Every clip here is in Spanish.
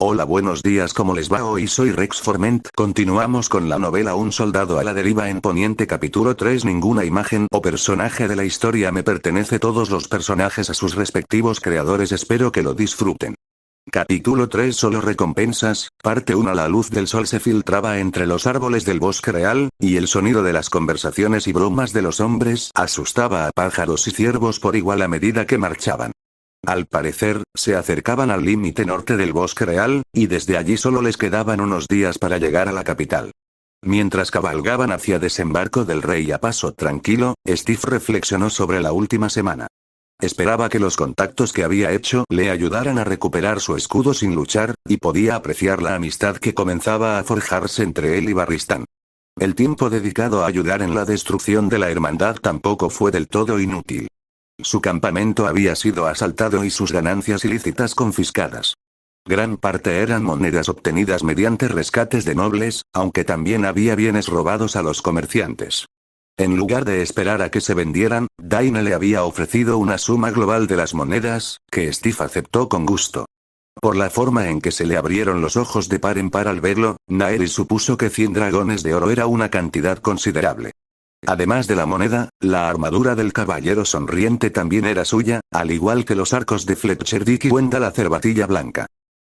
Hola, buenos días, ¿cómo les va? Hoy soy Rex Forment. Continuamos con la novela Un soldado a la deriva en Poniente, capítulo 3. Ninguna imagen o personaje de la historia me pertenece. Todos los personajes a sus respectivos creadores. Espero que lo disfruten. Capítulo 3. Solo recompensas. Parte 1. La luz del sol se filtraba entre los árboles del bosque real, y el sonido de las conversaciones y bromas de los hombres asustaba a pájaros y ciervos por igual a medida que marchaban. Al parecer, se acercaban al límite norte del bosque real, y desde allí solo les quedaban unos días para llegar a la capital. Mientras cabalgaban hacia desembarco del rey a paso tranquilo, Steve reflexionó sobre la última semana. Esperaba que los contactos que había hecho le ayudaran a recuperar su escudo sin luchar, y podía apreciar la amistad que comenzaba a forjarse entre él y Barristan. El tiempo dedicado a ayudar en la destrucción de la hermandad tampoco fue del todo inútil. Su campamento había sido asaltado y sus ganancias ilícitas confiscadas. Gran parte eran monedas obtenidas mediante rescates de nobles, aunque también había bienes robados a los comerciantes. En lugar de esperar a que se vendieran, Daine le había ofrecido una suma global de las monedas, que Steve aceptó con gusto. Por la forma en que se le abrieron los ojos de par en par al verlo, Naeris supuso que 100 dragones de oro era una cantidad considerable. Además de la moneda, la armadura del caballero sonriente también era suya, al igual que los arcos de Fletcher Dick y Wendell la cerbatilla blanca.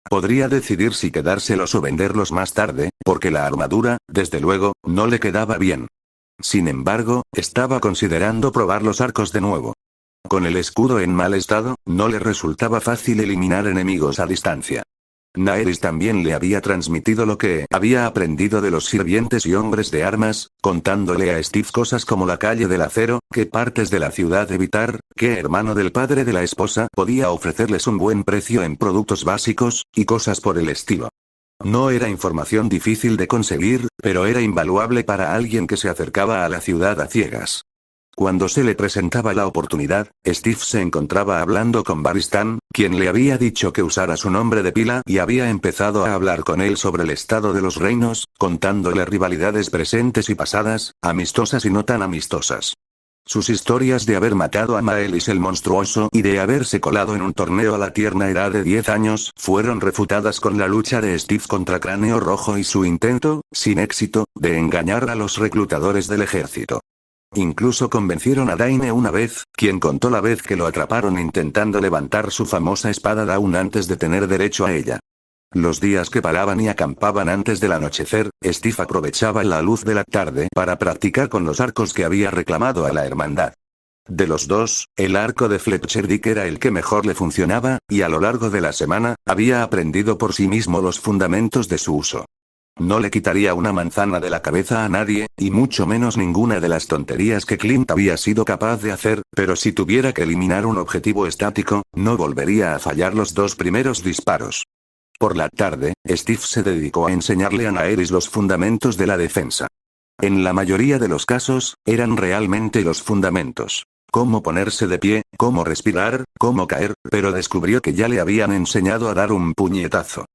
Podría decidir si quedárselos o venderlos más tarde, porque la armadura, desde luego, no le quedaba bien. Sin embargo, estaba considerando probar los arcos de nuevo. Con el escudo en mal estado, no le resultaba fácil eliminar enemigos a distancia. Naeris también le había transmitido lo que había aprendido de los sirvientes y hombres de armas, contándole a Steve cosas como la calle del acero, qué partes de la ciudad evitar, qué hermano del padre de la esposa podía ofrecerles un buen precio en productos básicos, y cosas por el estilo. No era información difícil de conseguir, pero era invaluable para alguien que se acercaba a la ciudad a ciegas. Cuando se le presentaba la oportunidad, Steve se encontraba hablando con Barristan, quien le había dicho que usara su nombre de pila y había empezado a hablar con él sobre el estado de los reinos, contándole rivalidades presentes y pasadas, amistosas y no tan amistosas. Sus historias de haber matado a Maelis el monstruoso y de haberse colado en un torneo a la tierna edad de 10 años fueron refutadas con la lucha de Steve contra Cráneo Rojo y su intento, sin éxito, de engañar a los reclutadores del ejército. Incluso convencieron a Daine una vez, quien contó la vez que lo atraparon intentando levantar su famosa espada Dawn antes de tener derecho a ella. Los días que paraban y acampaban antes del anochecer, Steve aprovechaba la luz de la tarde para practicar con los arcos que había reclamado a la hermandad. De los dos, el arco de Fletcher Dick era el que mejor le funcionaba, y a lo largo de la semana, había aprendido por sí mismo los fundamentos de su uso. No le quitaría una manzana de la cabeza a nadie, y mucho menos ninguna de las tonterías que Clint había sido capaz de hacer, pero si tuviera que eliminar un objetivo estático, no volvería a fallar los dos primeros disparos. Por la tarde, Steve se dedicó a enseñarle a Naeris los fundamentos de la defensa. En la mayoría de los casos, eran realmente los fundamentos. Cómo ponerse de pie, cómo respirar, cómo caer, pero descubrió que ya le habían enseñado a dar un puñetazo.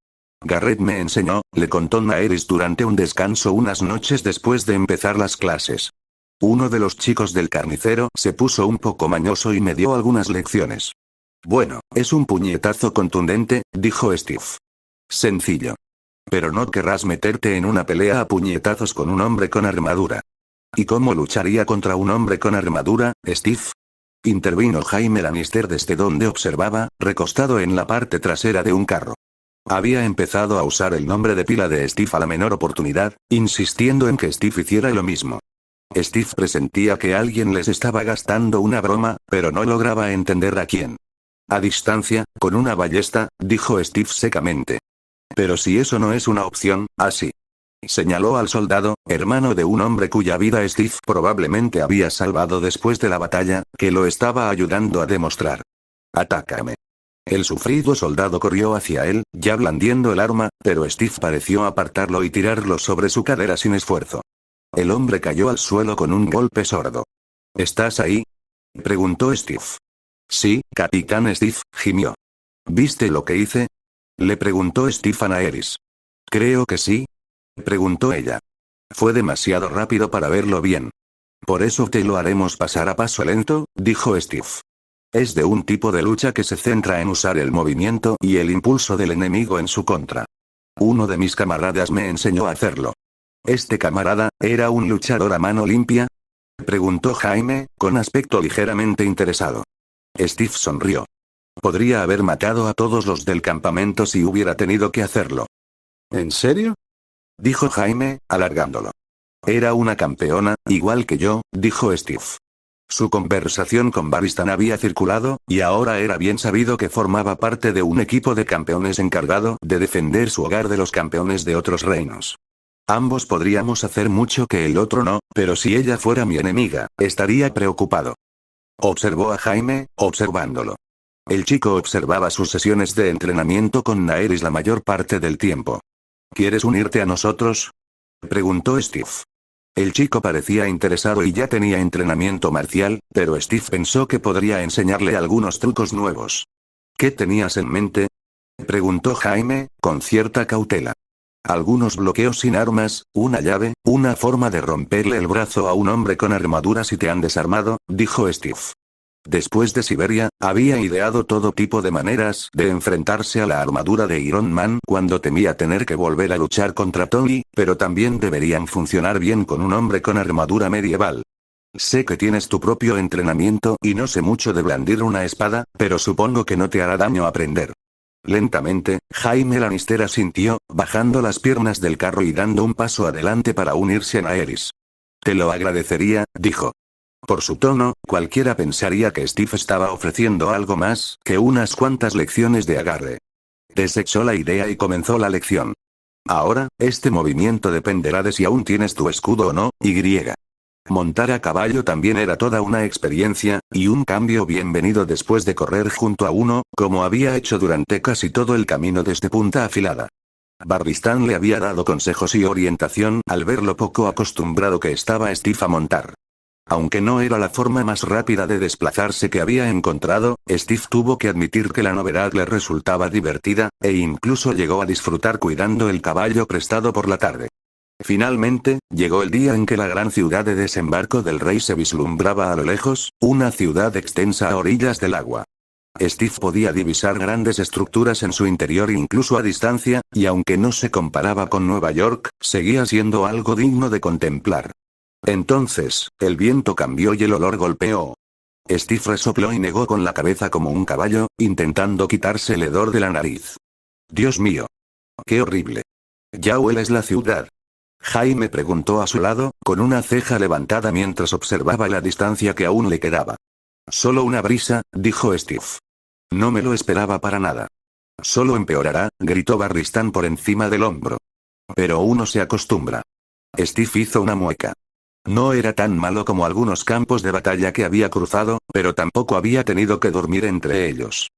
Garrett me enseñó, le contó Naeris durante un descanso unas noches después de empezar las clases. Uno de los chicos del carnicero se puso un poco mañoso y me dio algunas lecciones. Bueno, es un puñetazo contundente, dijo Steve. Sencillo. Pero no querrás meterte en una pelea a puñetazos con un hombre con armadura. ¿Y cómo lucharía contra un hombre con armadura, Steve? Intervino Jaime Lannister desde donde observaba, recostado en la parte trasera de un carro. Había empezado a usar el nombre de pila de Steve a la menor oportunidad, insistiendo en que Steve hiciera lo mismo. Steve presentía que alguien les estaba gastando una broma, pero no lograba entender a quién. A distancia, con una ballesta, dijo Steve secamente. Pero si eso no es una opción, así. Señaló al soldado, hermano de un hombre cuya vida Steve probablemente había salvado después de la batalla, que lo estaba ayudando a demostrar. Atácame. El sufrido soldado corrió hacia él, ya blandiendo el arma, pero Steve pareció apartarlo y tirarlo sobre su cadera sin esfuerzo. El hombre cayó al suelo con un golpe sordo. ¿Estás ahí?, preguntó Steve. Sí, capitán Steve, gimió. ¿Viste lo que hice?, le preguntó Steve a Naeris. Creo que sí, preguntó ella. Fue demasiado rápido para verlo bien. Por eso te lo haremos pasar a paso lento, dijo Steve. Es de un tipo de lucha que se centra en usar el movimiento y el impulso del enemigo en su contra. Uno de mis camaradas me enseñó a hacerlo. ¿Este camarada era un luchador a mano limpia?, preguntó Jaime, con aspecto ligeramente interesado. Steve sonrió. Podría haber matado a todos los del campamento si hubiera tenido que hacerlo. ¿En serio?, dijo Jaime, alargándolo. Era una campeona, igual que yo, dijo Steve. Su conversación con Barristan había circulado, y ahora era bien sabido que formaba parte de un equipo de campeones encargado de defender su hogar de los campeones de otros reinos. Ambos podríamos hacer mucho que el otro no, pero si ella fuera mi enemiga, estaría preocupado. Observó a Jaime, observándolo. El chico observaba sus sesiones de entrenamiento con Naeris la mayor parte del tiempo. ¿Quieres unirte a nosotros?, preguntó Steve. El chico parecía interesado y ya tenía entrenamiento marcial, pero Steve pensó que podría enseñarle algunos trucos nuevos. ¿Qué tenías en mente?, preguntó Jaime, con cierta cautela. Algunos bloqueos sin armas, una llave, una forma de romperle el brazo a un hombre con armadura si te han desarmado, dijo Steve. Después de Siberia, había ideado todo tipo de maneras de enfrentarse a la armadura de Iron Man cuando temía tener que volver a luchar contra Tony, pero también deberían funcionar bien con un hombre con armadura medieval. Sé que tienes tu propio entrenamiento y no sé mucho de blandir una espada, pero supongo que no te hará daño aprender. Lentamente, Jaime Lannister asintió, bajando las piernas del carro y dando un paso adelante para unirse a Naeris. Te lo agradecería, dijo. Por su tono, cualquiera pensaría que Steve estaba ofreciendo algo más que unas cuantas lecciones de agarre. Desechó la idea y comenzó la lección. Ahora, este movimiento dependerá de si aún tienes tu escudo o no, y. Montar a caballo también era toda una experiencia, y un cambio bienvenido después de correr junto a uno, como había hecho durante casi todo el camino desde Punta Afilada. Barristan le había dado consejos y orientación al ver lo poco acostumbrado que estaba Steve a montar. Aunque no era la forma más rápida de desplazarse que había encontrado, Steve tuvo que admitir que la novedad le resultaba divertida, e incluso llegó a disfrutar cuidando el caballo prestado por la tarde. Finalmente, llegó el día en que la gran ciudad de desembarco del rey se vislumbraba a lo lejos, una ciudad extensa a orillas del agua. Steve podía divisar grandes estructuras en su interior incluso a distancia, y aunque no se comparaba con Nueva York, seguía siendo algo digno de contemplar. Entonces, el viento cambió y el olor golpeó. Steve resopló y negó con la cabeza como un caballo, intentando quitarse el hedor de la nariz. Dios mío. ¡Qué horrible! ¿Ya hueles la ciudad?, Jaime preguntó a su lado, con una ceja levantada mientras observaba la distancia que aún le quedaba. Solo una brisa, dijo Steve. No me lo esperaba para nada. Solo empeorará, gritó Barristan por encima del hombro. Pero uno se acostumbra. Steve hizo una mueca. No era tan malo como algunos campos de batalla que había cruzado, pero tampoco había tenido que dormir entre ellos.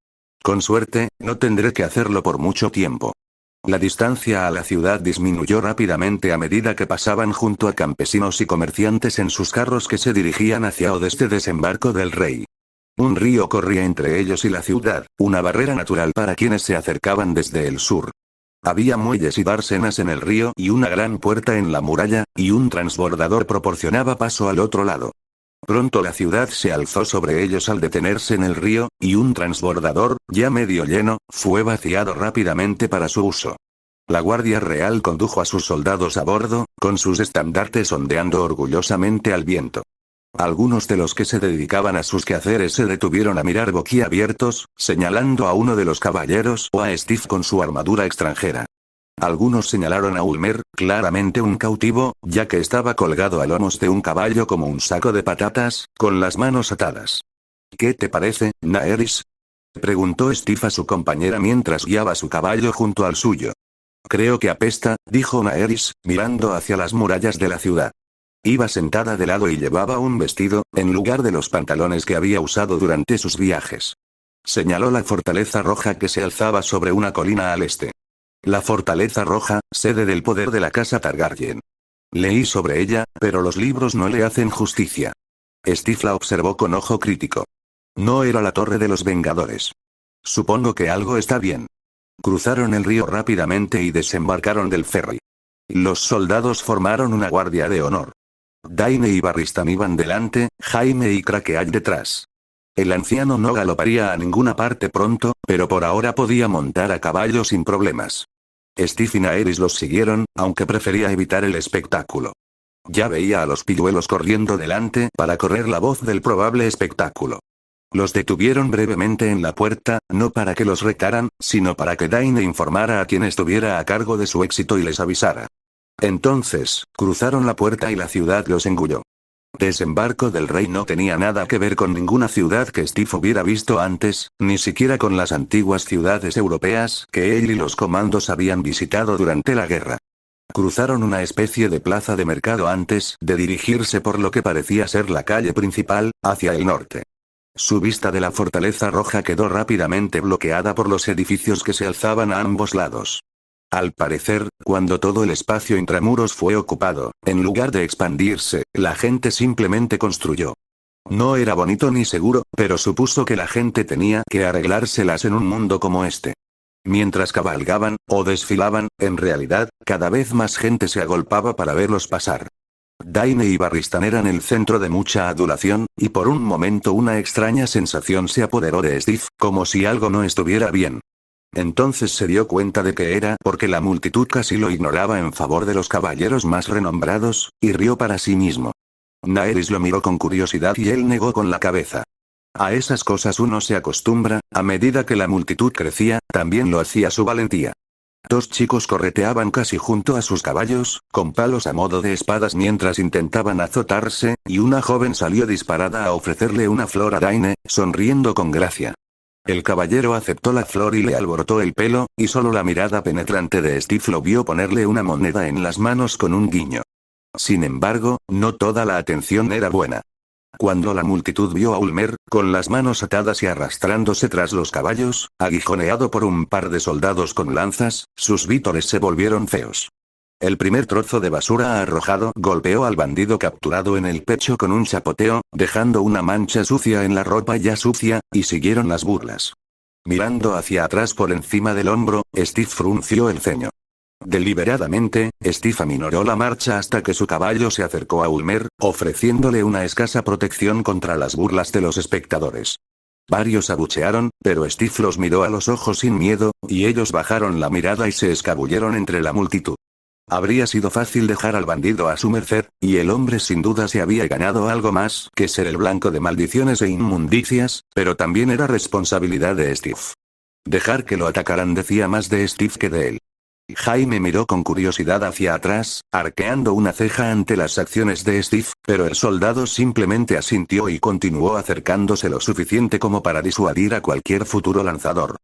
Con suerte, no tendré que hacerlo por mucho tiempo. La distancia a la ciudad disminuyó rápidamente a medida que pasaban junto a campesinos y comerciantes en sus carros que se dirigían hacia o desde desembarco del rey. Un río corría entre ellos y la ciudad, una barrera natural para quienes se acercaban desde el sur. Había muelles y dársenas en el río y una gran puerta en la muralla, y un transbordador proporcionaba paso al otro lado. Pronto la ciudad se alzó sobre ellos al detenerse en el río, y un transbordador, ya medio lleno, fue vaciado rápidamente para su uso. La Guardia Real condujo a sus soldados a bordo, con sus estandartes ondeando orgullosamente al viento. Algunos de los que se dedicaban a sus quehaceres se detuvieron a mirar boquiabiertos, señalando a uno de los caballeros o a Steve con su armadura extranjera. Algunos señalaron a Ulmer, claramente un cautivo, ya que estaba colgado a lomos de un caballo como un saco de patatas, con las manos atadas. ¿Qué te parece, Naeris?, preguntó Steve a su compañera mientras guiaba su caballo junto al suyo. Creo que apesta, dijo Naeris, mirando hacia las murallas de la ciudad. Iba sentada de lado y llevaba un vestido, en lugar de los pantalones que había usado durante sus viajes. Señaló la fortaleza roja que se alzaba sobre una colina al este. La Fortaleza Roja, sede del poder de la casa Targaryen. Leí sobre ella, pero los libros no le hacen justicia. Steve la observó con ojo crítico. No era la Torre de los Vengadores. Supongo que algo está bien. Cruzaron el río rápidamente y desembarcaron del ferry. Los soldados formaron una guardia de honor. Daine y Barristan iban delante, Jaime y Crackhead detrás. El anciano no galoparía a ninguna parte pronto, pero por ahora podía montar a caballo sin problemas. Steve y Naeris los siguieron, aunque prefería evitar el espectáculo. Ya veía a los pilluelos corriendo delante para correr la voz del probable espectáculo. Los detuvieron brevemente en la puerta, no para que los retaran, sino para que Daine informara a quien estuviera a cargo de su éxito y les avisara. Entonces, cruzaron la puerta y la ciudad los engulló. Desembarco del Rey no tenía nada que ver con ninguna ciudad que Steve hubiera visto antes, ni siquiera con las antiguas ciudades europeas que él y los comandos habían visitado durante la guerra. Cruzaron una especie de plaza de mercado antes de dirigirse por lo que parecía ser la calle principal, hacia el norte. Su vista de la fortaleza roja quedó rápidamente bloqueada por los edificios que se alzaban a ambos lados. Al parecer, cuando todo el espacio intramuros fue ocupado, en lugar de expandirse, la gente simplemente construyó. No era bonito ni seguro, pero supuso que la gente tenía que arreglárselas en un mundo como este. Mientras cabalgaban, o desfilaban, en realidad, cada vez más gente se agolpaba para verlos pasar. Daine y Barristan eran el centro de mucha adulación, y por un momento una extraña sensación se apoderó de Steve, como si algo no estuviera bien. Entonces se dio cuenta de que era porque la multitud casi lo ignoraba en favor de los caballeros más renombrados, y rió para sí mismo. Naeris lo miró con curiosidad y él negó con la cabeza. A esas cosas uno se acostumbra, a medida que la multitud crecía, también lo hacía su valentía. Dos chicos correteaban casi junto a sus caballos, con palos a modo de espadas mientras intentaban azotarse, y una joven salió disparada a ofrecerle una flor a Daine, sonriendo con gracia. El caballero aceptó la flor y le alborotó el pelo, y solo la mirada penetrante de Steve lo vio ponerle una moneda en las manos con un guiño. Sin embargo, no toda la atención era buena. Cuando la multitud vio a Ulmer, con las manos atadas y arrastrándose tras los caballos, aguijoneado por un par de soldados con lanzas, sus vítores se volvieron feos. El primer trozo de basura arrojado golpeó al bandido capturado en el pecho con un chapoteo, dejando una mancha sucia en la ropa ya sucia, y siguieron las burlas. Mirando hacia atrás por encima del hombro, Steve frunció el ceño. Deliberadamente, Steve aminoró la marcha hasta que su caballo se acercó a Ulmer, ofreciéndole una escasa protección contra las burlas de los espectadores. Varios abuchearon, pero Steve los miró a los ojos sin miedo, y ellos bajaron la mirada y se escabulleron entre la multitud. Habría sido fácil dejar al bandido a su merced, y el hombre sin duda se había ganado algo más que ser el blanco de maldiciones e inmundicias, pero también era responsabilidad de Steve. Dejar que lo atacaran decía más de Steve que de él. Jaime miró con curiosidad hacia atrás, arqueando una ceja ante las acciones de Steve, pero el soldado simplemente asintió y continuó acercándose lo suficiente como para disuadir a cualquier futuro lanzador.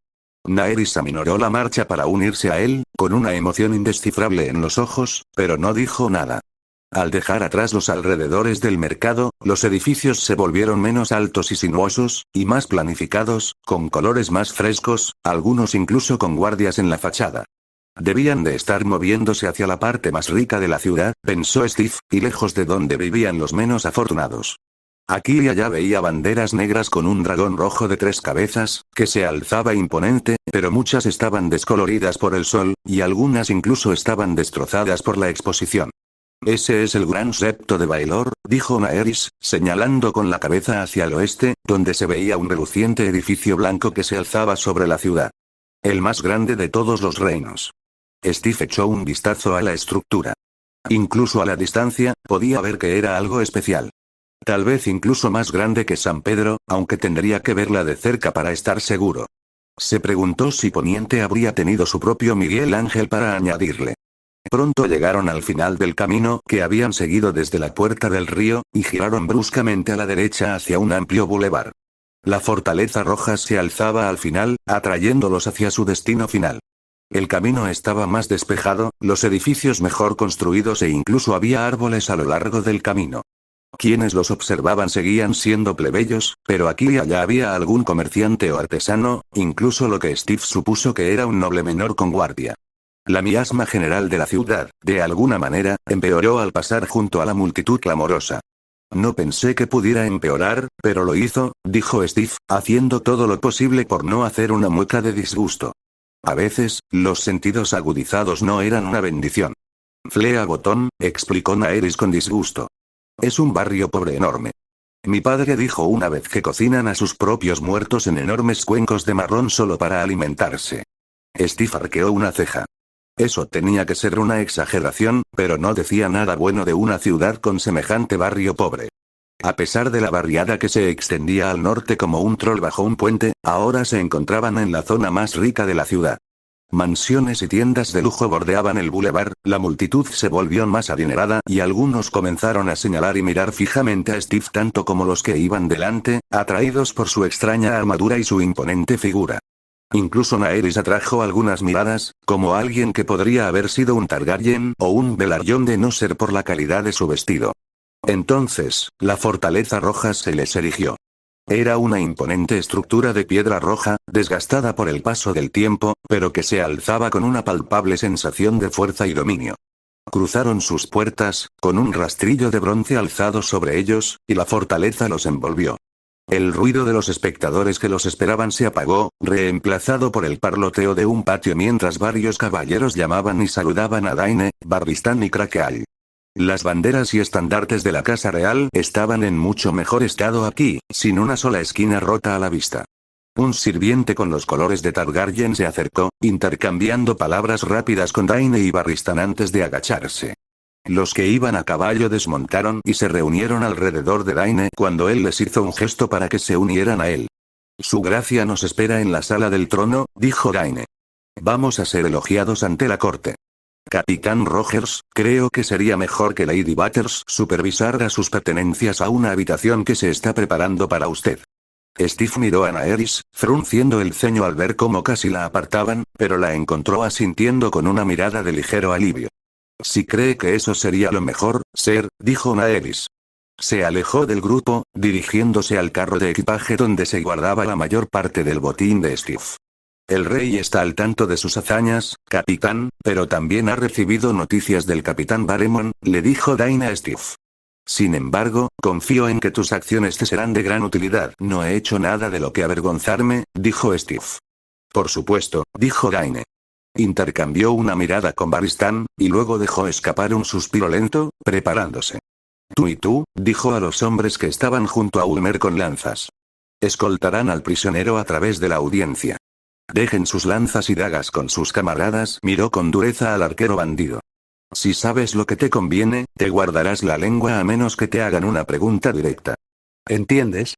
Naeris aminoró la marcha para unirse a él, con una emoción indescifrable en los ojos, pero no dijo nada. Al dejar atrás los alrededores del mercado, los edificios se volvieron menos altos y sinuosos, y más planificados, con colores más frescos, algunos incluso con guardias en la fachada. Debían de estar moviéndose hacia la parte más rica de la ciudad, pensó Steve, y lejos de donde vivían los menos afortunados. Aquí y allá veía banderas negras con un dragón rojo de 3 cabezas, que se alzaba imponente, pero muchas estaban descoloridas por el sol, y algunas incluso estaban destrozadas por la exposición. Ese es el gran septo de Baelor, dijo Naeris, señalando con la cabeza hacia el oeste, donde se veía un reluciente edificio blanco que se alzaba sobre la ciudad. El más grande de todos los reinos. Steve echó un vistazo a la estructura. Incluso a la distancia, podía ver que era algo especial. Tal vez incluso más grande que San Pedro, aunque tendría que verla de cerca para estar seguro. Se preguntó si Poniente habría tenido su propio Miguel Ángel para añadirle. Pronto llegaron al final del camino que habían seguido desde la puerta del río, y giraron bruscamente a la derecha hacia un amplio bulevar. La fortaleza roja se alzaba al final, atrayéndolos hacia su destino final. El camino estaba más despejado, los edificios mejor construidos e incluso había árboles a lo largo del camino. Quienes los observaban seguían siendo plebeyos, pero aquí y allá había algún comerciante o artesano, incluso lo que Steve supuso que era un noble menor con guardia. La miasma general de la ciudad, de alguna manera, empeoró al pasar junto a la multitud clamorosa. No pensé que pudiera empeorar, pero lo hizo, dijo Steve, haciendo todo lo posible por no hacer una mueca de disgusto. A veces, los sentidos agudizados no eran una bendición. Flea Botón, explicó Naeris con disgusto. Es un barrio pobre enorme. Mi padre dijo una vez que cocinan a sus propios muertos en enormes cuencos de marrón solo para alimentarse. Steve arqueó una ceja. Eso tenía que ser una exageración, pero no decía nada bueno de una ciudad con semejante barrio pobre. A pesar de la barriada que se extendía al norte como un troll bajo un puente, ahora se encontraban en la zona más rica de la ciudad. Mansiones y tiendas de lujo bordeaban el bulevar, la multitud se volvió más adinerada y algunos comenzaron a señalar y mirar fijamente a Steve tanto como los que iban delante, atraídos por su extraña armadura y su imponente figura. Incluso Naerys atrajo algunas miradas, como alguien que podría haber sido un Targaryen o un Velaryon de no ser por la calidad de su vestido. Entonces, la fortaleza roja se les erigió. Era una imponente estructura de piedra roja, desgastada por el paso del tiempo, pero que se alzaba con una palpable sensación de fuerza y dominio. Cruzaron sus puertas, con un rastrillo de bronce alzado sobre ellos, y la fortaleza los envolvió. El ruido de los espectadores que los esperaban se apagó, reemplazado por el parloteo de un patio mientras varios caballeros llamaban y saludaban a Daine, Barristan y Crackle. Las banderas y estandartes de la Casa Real estaban en mucho mejor estado aquí, sin una sola esquina rota a la vista. Un sirviente con los colores de Targaryen se acercó, intercambiando palabras rápidas con Daine y Barristan antes de agacharse. Los que iban a caballo desmontaron y se reunieron alrededor de Daine cuando él les hizo un gesto para que se unieran a él. Su gracia nos espera en la sala del trono, dijo Daine. Vamos a ser elogiados ante la corte. Capitán Rogers, creo que sería mejor que Lady Butters supervisara sus pertenencias a una habitación que se está preparando para usted. Steve miró a Naerys, frunciendo el ceño al ver cómo casi la apartaban, pero la encontró asintiendo con una mirada de ligero alivio. Si cree que eso sería lo mejor, Sir, dijo Naerys. Se alejó del grupo, dirigiéndose al carro de equipaje donde se guardaba la mayor parte del botín de Steve. El rey está al tanto de sus hazañas, capitán, pero también ha recibido noticias del capitán Baremon, le dijo Daine a Steve. Sin embargo, confío en que tus acciones te serán de gran utilidad. No he hecho nada de lo que avergonzarme, dijo Steve. Por supuesto, dijo Daine. Intercambió una mirada con Barristan, y luego dejó escapar un suspiro lento, preparándose. Tú y tú, dijo a los hombres que estaban junto a Ulmer con lanzas. Escoltarán al prisionero a través de la audiencia. Dejen sus lanzas y dagas con sus camaradas, miró con dureza al arquero bandido. Si sabes lo que te conviene, te guardarás la lengua a menos que te hagan una pregunta directa. ¿Entiendes?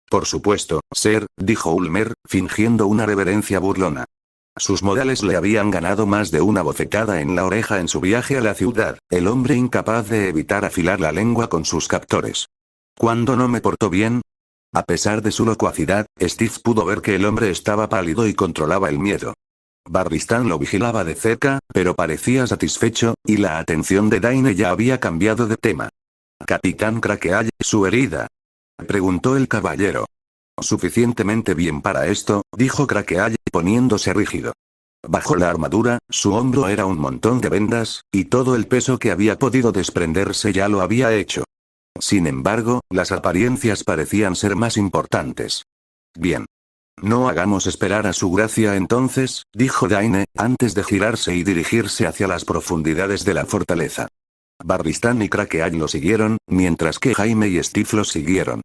Por supuesto, Sir, dijo Ulmer, fingiendo una reverencia burlona. Sus modales le habían ganado más de una bofetada en la oreja en su viaje a la ciudad, el hombre incapaz de evitar afilar la lengua con sus captores. ¿Cuándo no me portó bien? A pesar de su locuacidad, Steve pudo ver que el hombre estaba pálido y controlaba el miedo. Barristan lo vigilaba de cerca, pero parecía satisfecho, y la atención de Daine ya había cambiado de tema. Capitán Crackle, ¿su herida? Preguntó el caballero. Suficientemente bien para esto, dijo Crackle, poniéndose rígido. Bajo la armadura, su hombro era un montón de vendas, y todo el peso que había podido desprenderse ya lo había hecho. Sin embargo, las apariencias parecían ser más importantes. Bien. No hagamos esperar a su gracia entonces, dijo Daine, antes de girarse y dirigirse hacia las profundidades de la fortaleza. Barristan y Crackle lo siguieron, mientras que Jaime y Steve lo siguieron.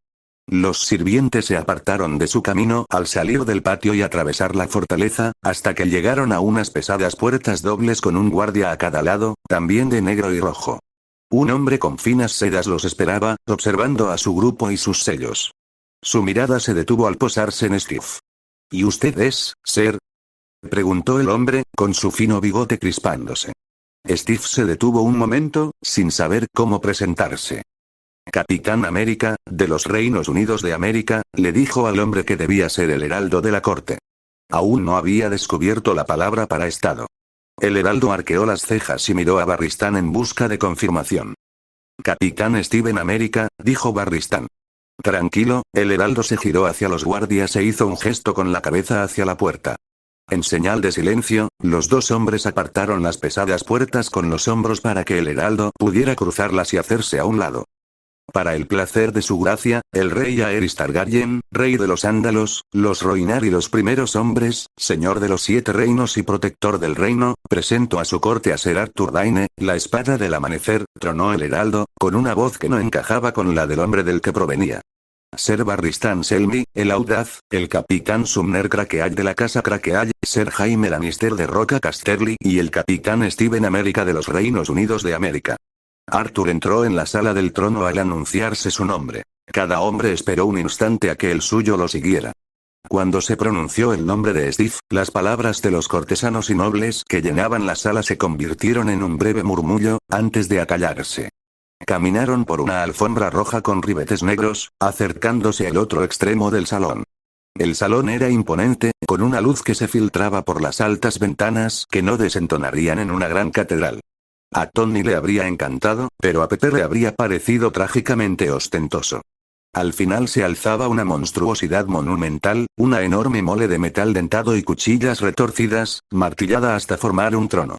Los sirvientes se apartaron de su camino al salir del patio y atravesar la fortaleza, hasta que llegaron a unas pesadas puertas dobles con un guardia a cada lado, también de negro y rojo. Un hombre con finas sedas los esperaba, observando a su grupo y sus sellos. Su mirada se detuvo al posarse en Steve. ¿Y usted es, Sir? Preguntó el hombre, con su fino bigote crispándose. Steve se detuvo un momento, sin saber cómo presentarse. Capitán América, de los Reinos Unidos de América, le dijo al hombre que debía ser el heraldo de la corte. Aún no había descubierto la palabra para estado. El heraldo arqueó las cejas y miró a Barristan en busca de confirmación. Capitán Steven América, dijo Barristan. Tranquilo, el heraldo se giró hacia los guardias e hizo un gesto con la cabeza hacia la puerta. En señal de silencio, los dos hombres apartaron las pesadas puertas con los hombros para que el heraldo pudiera cruzarlas y hacerse a un lado. Para el placer de su gracia, el rey Aerys Targaryen, rey de los Ándalos, los Rhoynar y los primeros hombres, señor de los 7 reinos y protector del reino, presentó a su corte a Ser Arthur Daine, la espada del amanecer, tronó el heraldo, con una voz que no encajaba con la del hombre del que provenía. Ser Barristan Selmy, el audaz, el capitán Sumner Crackhead de la casa Crackhead, Ser Jaime Lannister de Roca Casterly y el capitán Steven América de los Reinos Unidos de América. Arthur entró en la sala del trono al anunciarse su nombre. Cada hombre esperó un instante a que el suyo lo siguiera. Cuando se pronunció el nombre de Steve, las palabras de los cortesanos y nobles que llenaban la sala se convirtieron en un breve murmullo, antes de acallarse. Caminaron por una alfombra roja con ribetes negros, acercándose al otro extremo del salón. El salón era imponente, con una luz que se filtraba por las altas ventanas que no desentonarían en una gran catedral. A Tony le habría encantado, pero a Peter le habría parecido trágicamente ostentoso. Al final se alzaba una monstruosidad monumental, una enorme mole de metal dentado y cuchillas retorcidas, martillada hasta formar un trono.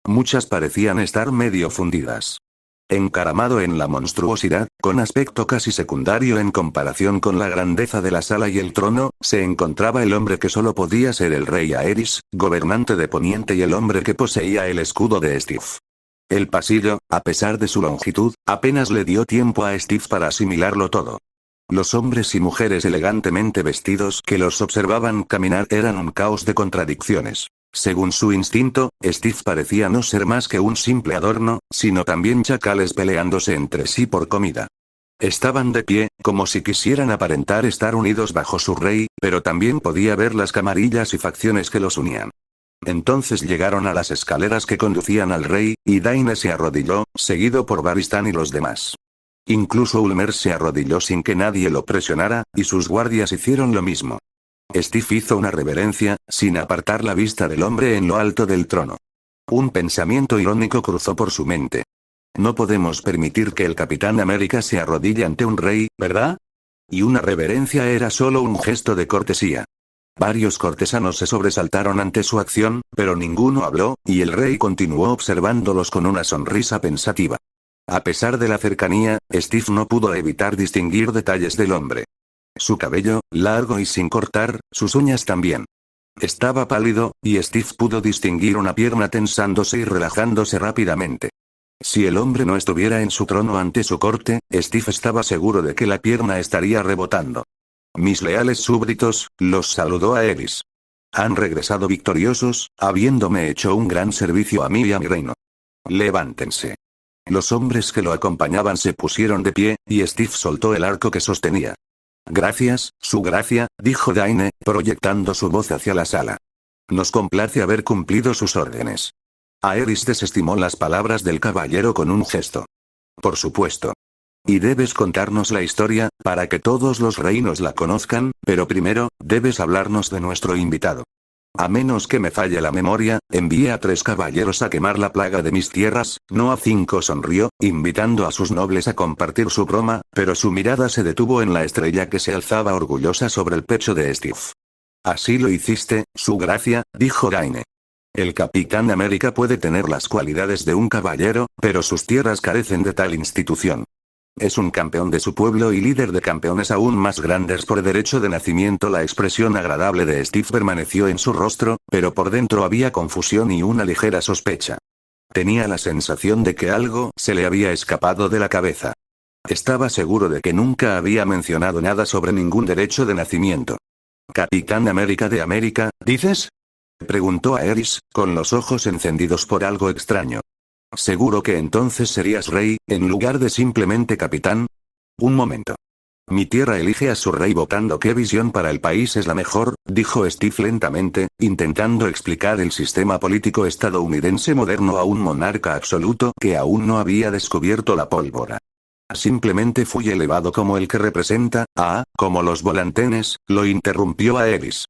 Muchas parecían estar medio fundidas. Encaramado en la monstruosidad, con aspecto casi secundario en comparación con la grandeza de la sala y el trono, se encontraba el hombre que solo podía ser el rey Aerys, gobernante de Poniente y el hombre que poseía el escudo de Steve. El pasillo, a pesar de su longitud, apenas le dio tiempo a Steve para asimilarlo todo. Los hombres y mujeres elegantemente vestidos que los observaban caminar eran un caos de contradicciones. Según su instinto, Steve parecía no ser más que un simple adorno, sino también chacales peleándose entre sí por comida. Estaban de pie, como si quisieran aparentar estar unidos bajo su rey, pero también podía ver las camarillas y facciones que los unían. Entonces llegaron a las escaleras que conducían al rey, y Daine se arrodilló, seguido por Barristan y los demás. Incluso Ulmer se arrodilló sin que nadie lo presionara, y sus guardias hicieron lo mismo. Steve hizo una reverencia, sin apartar la vista del hombre en lo alto del trono. Un pensamiento irónico cruzó por su mente. No podemos permitir que el Capitán América se arrodille ante un rey, ¿verdad? Y una reverencia era solo un gesto de cortesía. Varios cortesanos se sobresaltaron ante su acción, pero ninguno habló, y el rey continuó observándolos con una sonrisa pensativa. A pesar de la cercanía, Steve no pudo evitar distinguir detalles del hombre. Su cabello, largo y sin cortar, sus uñas también. Estaba pálido, y Steve pudo distinguir una pierna tensándose y relajándose rápidamente. Si el hombre no estuviera en su trono ante su corte, Steve estaba seguro de que la pierna estaría rebotando. Mis leales súbditos, los saludó Aerys. Han regresado victoriosos, habiéndome hecho un gran servicio a mí y a mi reino. Levántense. Los hombres que lo acompañaban se pusieron de pie, y Steve soltó el arco que sostenía. Gracias, su gracia, dijo Daine, proyectando su voz hacia la sala. Nos complace haber cumplido sus órdenes. Aerys desestimó las palabras del caballero con un gesto. Por supuesto. Y debes contarnos la historia, para que todos los reinos la conozcan, pero primero, debes hablarnos de nuestro invitado. A menos que me falle la memoria, envié a 3 caballeros a quemar la plaga de mis tierras, no a 5, sonrió, invitando a sus nobles a compartir su broma, pero su mirada se detuvo en la estrella que se alzaba orgullosa sobre el pecho de Steve. Así lo hiciste, su gracia, dijo Daine. El Capitán América puede tener las cualidades de un caballero, pero sus tierras carecen de tal institución. Es un campeón de su pueblo y líder de campeones aún más grandes por derecho de nacimiento. La expresión agradable de Steve permaneció en su rostro, pero por dentro había confusión y una ligera sospecha. Tenía la sensación de que algo se le había escapado de la cabeza. Estaba seguro de que nunca había mencionado nada sobre ningún derecho de nacimiento. ¿Capitán América de América, dices? Preguntó Aerys, con los ojos encendidos por algo extraño. ¿Seguro que entonces serías rey, en lugar de simplemente capitán? Un momento. Mi tierra elige a su rey votando qué visión para el país es la mejor, dijo Steve lentamente, intentando explicar el sistema político estadounidense moderno a un monarca absoluto que aún no había descubierto la pólvora. Simplemente fui elevado como el que representa, como los volantenes, lo interrumpió Aerys.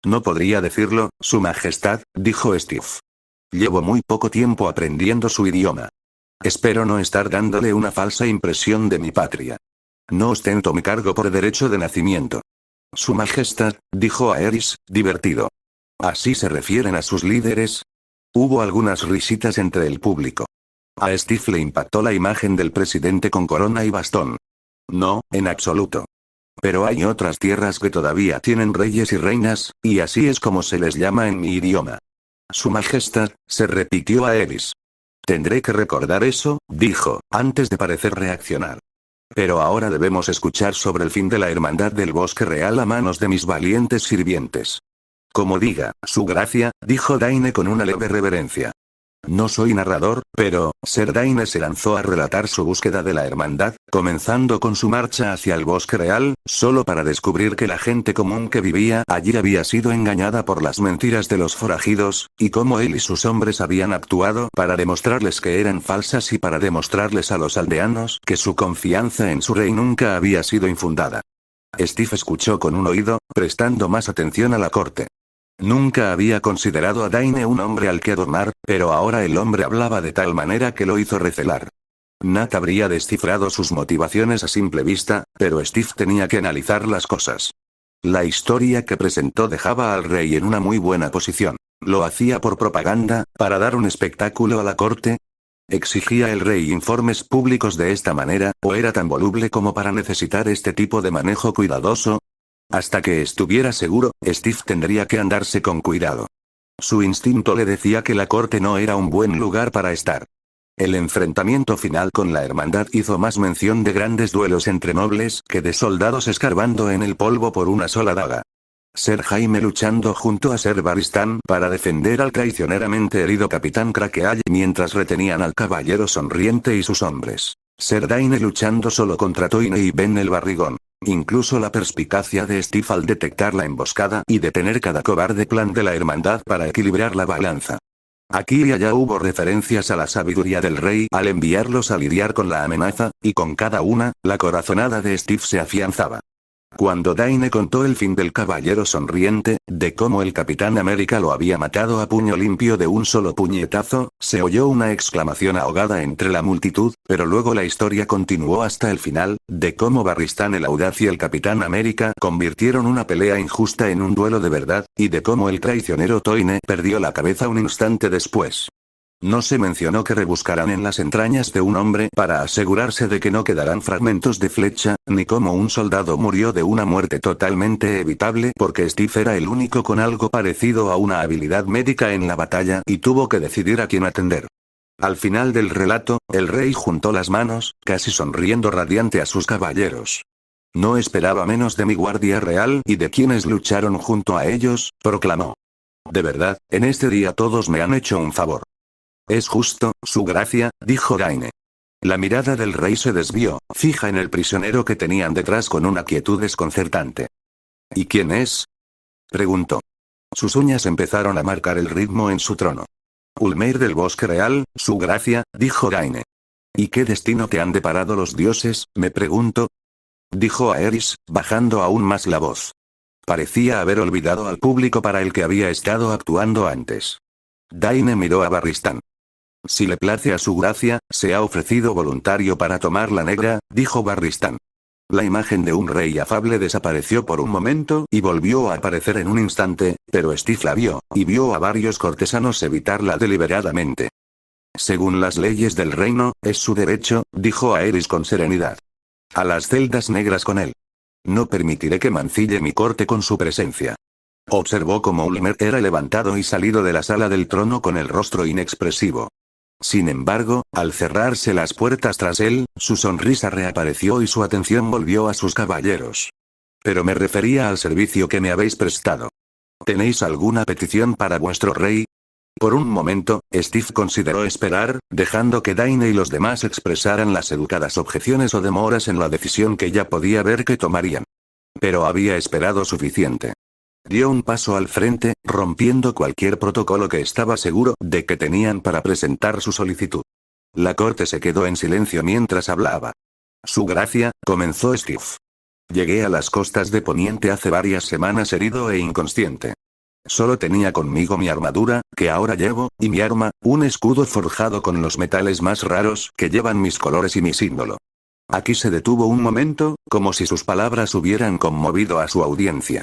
No podría decirlo, su majestad, dijo Steve. Llevo muy poco tiempo aprendiendo su idioma. Espero no estar dándole una falsa impresión de mi patria. No ostento mi cargo por derecho de nacimiento. Su majestad, dijo Aerys, divertido. ¿Así se refieren a sus líderes? Hubo algunas risitas entre el público. A Steve le impactó la imagen del presidente con corona y bastón. No, en absoluto. Pero hay otras tierras que todavía tienen reyes y reinas, y así es como se les llama en mi idioma. Su majestad, se repitió Aerys. Tendré que recordar eso, dijo, antes de parecer reaccionar. Pero ahora debemos escuchar sobre el fin de la hermandad del bosque real a manos de mis valientes sirvientes. Como diga, su gracia, dijo Daine con una leve reverencia. No soy narrador, pero, Ser Daine se lanzó a relatar su búsqueda de la hermandad, comenzando con su marcha hacia el bosque real, solo para descubrir que la gente común que vivía allí había sido engañada por las mentiras de los forajidos, y cómo él y sus hombres habían actuado para demostrarles que eran falsas y para demostrarles a los aldeanos que su confianza en su rey nunca había sido infundada. Steve escuchó con un oído, prestando más atención a la corte. Nunca había considerado a Daine un hombre al que adornar, pero ahora el hombre hablaba de tal manera que lo hizo recelar. Nat habría descifrado sus motivaciones a simple vista, pero Steve tenía que analizar las cosas. La historia que presentó dejaba al rey en una muy buena posición. ¿Lo hacía por propaganda, para dar un espectáculo a la corte? ¿Exigía el rey informes públicos de esta manera, o era tan voluble como para necesitar este tipo de manejo cuidadoso? Hasta que estuviera seguro, Steve tendría que andarse con cuidado. Su instinto le decía que la corte no era un buen lugar para estar. El enfrentamiento final con la hermandad hizo más mención de grandes duelos entre nobles que de soldados escarbando en el polvo por una sola daga. Ser Jaime luchando junto a Ser Barristan para defender al traicioneramente herido capitán Crackhead mientras retenían al caballero sonriente y sus hombres. Ser Daine luchando solo contra Toine y Ben el barrigón. Incluso la perspicacia de Steve al detectar la emboscada y detener cada cobarde plan de la hermandad para equilibrar la balanza. Aquí y allá hubo referencias a la sabiduría del rey al enviarlos a lidiar con la amenaza, y con cada una, la corazonada de Steve se afianzaba. Cuando Daine contó el fin del caballero sonriente, de cómo el Capitán América lo había matado a puño limpio de un solo puñetazo, se oyó una exclamación ahogada entre la multitud, pero luego la historia continuó hasta el final, de cómo Barristan el Audaz y el Capitán América convirtieron una pelea injusta en un duelo de verdad, y de cómo el traicionero Toine perdió la cabeza un instante después. No se mencionó que rebuscaran en las entrañas de un hombre para asegurarse de que no quedaran fragmentos de flecha, ni cómo un soldado murió de una muerte totalmente evitable porque Steve era el único con algo parecido a una habilidad médica en la batalla y tuvo que decidir a quién atender. Al final del relato, el rey juntó las manos, casi sonriendo radiante a sus caballeros. No esperaba menos de mi guardia real y de quienes lucharon junto a ellos, proclamó. De verdad, en este día todos me han hecho un favor. Es justo, su gracia, dijo Daine. La mirada del rey se desvió, fija en el prisionero que tenían detrás con una quietud desconcertante. ¿Y quién es? Preguntó. Sus uñas empezaron a marcar el ritmo en su trono. Ulmer del bosque real, su gracia, dijo Daine. ¿Y qué destino te han deparado los dioses, me pregunto? Dijo Aerys, bajando aún más la voz. Parecía haber olvidado al público para el que había estado actuando antes. Daine miró a Barristan. Si le place a su gracia, se ha ofrecido voluntario para tomar la negra, dijo Barristan. La imagen de un rey afable desapareció por un momento y volvió a aparecer en un instante, pero Steve la vio, y vio a varios cortesanos evitarla deliberadamente. Según las leyes del reino, es su derecho, dijo Aerys con serenidad. A las celdas negras con él. No permitiré que mancille mi corte con su presencia. Observó cómo Ulmer era levantado y salido de la sala del trono con el rostro inexpresivo. Sin embargo, al cerrarse las puertas tras él, su sonrisa reapareció y su atención volvió a sus caballeros. Pero me refería al servicio que me habéis prestado. ¿Tenéis alguna petición para vuestro rey? Por un momento, Steve consideró esperar, dejando que Daine y los demás expresaran las educadas objeciones o demoras en la decisión que ya podía ver que tomarían. Pero había esperado suficiente. Dio un paso al frente, rompiendo cualquier protocolo que estaba seguro de que tenían para presentar su solicitud. La corte se quedó en silencio mientras hablaba. Su gracia, comenzó Steve. Llegué a las costas de Poniente hace varias semanas herido e inconsciente. Solo tenía conmigo mi armadura, que ahora llevo, y mi arma, un escudo forjado con los metales más raros que llevan mis colores y mi símbolo. Aquí se detuvo un momento, como si sus palabras hubieran conmovido a su audiencia.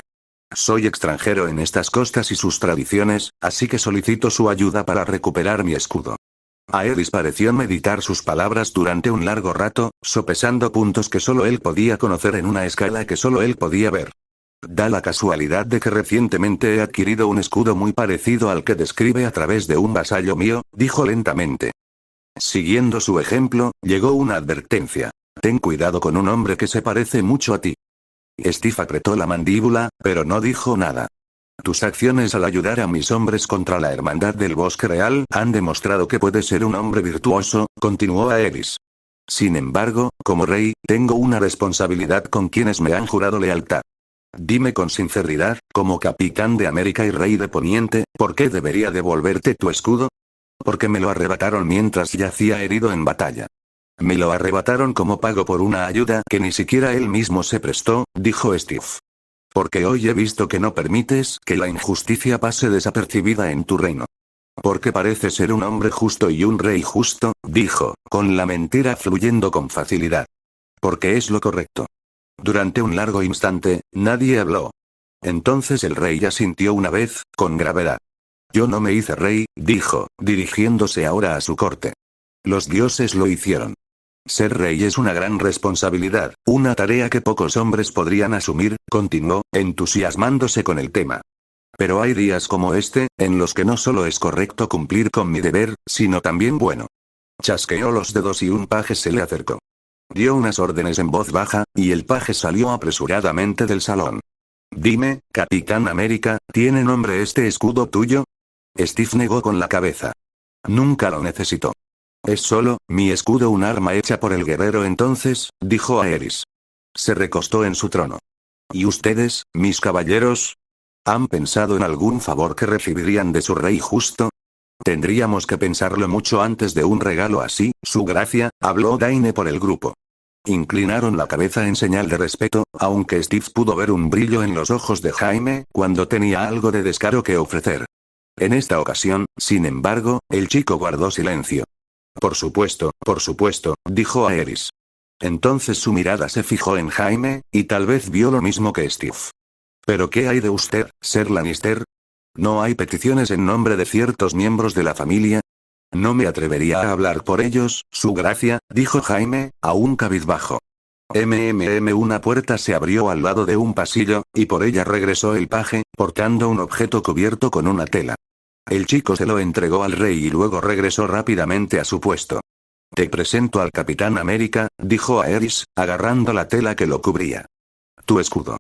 Soy extranjero en estas costas y sus tradiciones, así que solicito su ayuda para recuperar mi escudo. Aerys pareció meditar sus palabras durante un largo rato, sopesando puntos que solo él podía conocer en una escala que solo él podía ver. Da la casualidad de que recientemente he adquirido un escudo muy parecido al que describe a través de un vasallo mío, dijo lentamente. Siguiendo su ejemplo, llegó una advertencia. Ten cuidado con un hombre que se parece mucho a ti. Steve apretó la mandíbula, pero no dijo nada. Tus acciones al ayudar a mis hombres contra la Hermandad del Bosque Real han demostrado que puedes ser un hombre virtuoso, continuó Aerys. Sin embargo, como rey, tengo una responsabilidad con quienes me han jurado lealtad. Dime con sinceridad, como capitán de América y rey de Poniente, ¿por qué debería devolverte tu escudo? Porque me lo arrebataron mientras yacía herido en batalla. Me lo arrebataron como pago por una ayuda que ni siquiera él mismo se prestó, dijo Steve. Porque hoy he visto que no permites que la injusticia pase desapercibida en tu reino. Porque pareces ser un hombre justo y un rey justo, dijo, con la mentira fluyendo con facilidad. Porque es lo correcto. Durante un largo instante, nadie habló. Entonces el rey asintió una vez, con gravedad. Yo no me hice rey, dijo, dirigiéndose ahora a su corte. Los dioses lo hicieron. Ser rey es una gran responsabilidad, una tarea que pocos hombres podrían asumir, continuó, entusiasmándose con el tema. Pero hay días como este, en los que no solo es correcto cumplir con mi deber, sino también bueno. Chasqueó los dedos y un paje se le acercó. Dio unas órdenes en voz baja, y el paje salió apresuradamente del salón. Dime, Capitán América, ¿tiene nombre este escudo tuyo? Steve negó con la cabeza. Nunca lo necesitó. Es solo, mi escudo, un arma hecha por el guerrero entonces, dijo Aerys. Se recostó en su trono. ¿Y ustedes, mis caballeros? ¿Han pensado en algún favor que recibirían de su rey justo? Tendríamos que pensarlo mucho antes de un regalo así, su gracia, habló Daine por el grupo. Inclinaron la cabeza en señal de respeto, aunque Steve pudo ver un brillo en los ojos de Jaime, cuando tenía algo de descaro que ofrecer. En esta ocasión, sin embargo, el chico guardó silencio. Por supuesto, dijo Aerys. Entonces su mirada se fijó en Jaime, y tal vez vio lo mismo que Steve. ¿Pero qué hay de usted, Ser Lannister? ¿No hay peticiones en nombre de ciertos miembros de la familia? No me atrevería a hablar por ellos, su gracia, dijo Jaime, aún cabizbajo. Una puerta se abrió al lado de un pasillo, y por ella regresó el paje, portando un objeto cubierto con una tela. El chico se lo entregó al rey y luego regresó rápidamente a su puesto. Te presento al Capitán América, dijo Aerys, agarrando la tela que lo cubría. Tu escudo.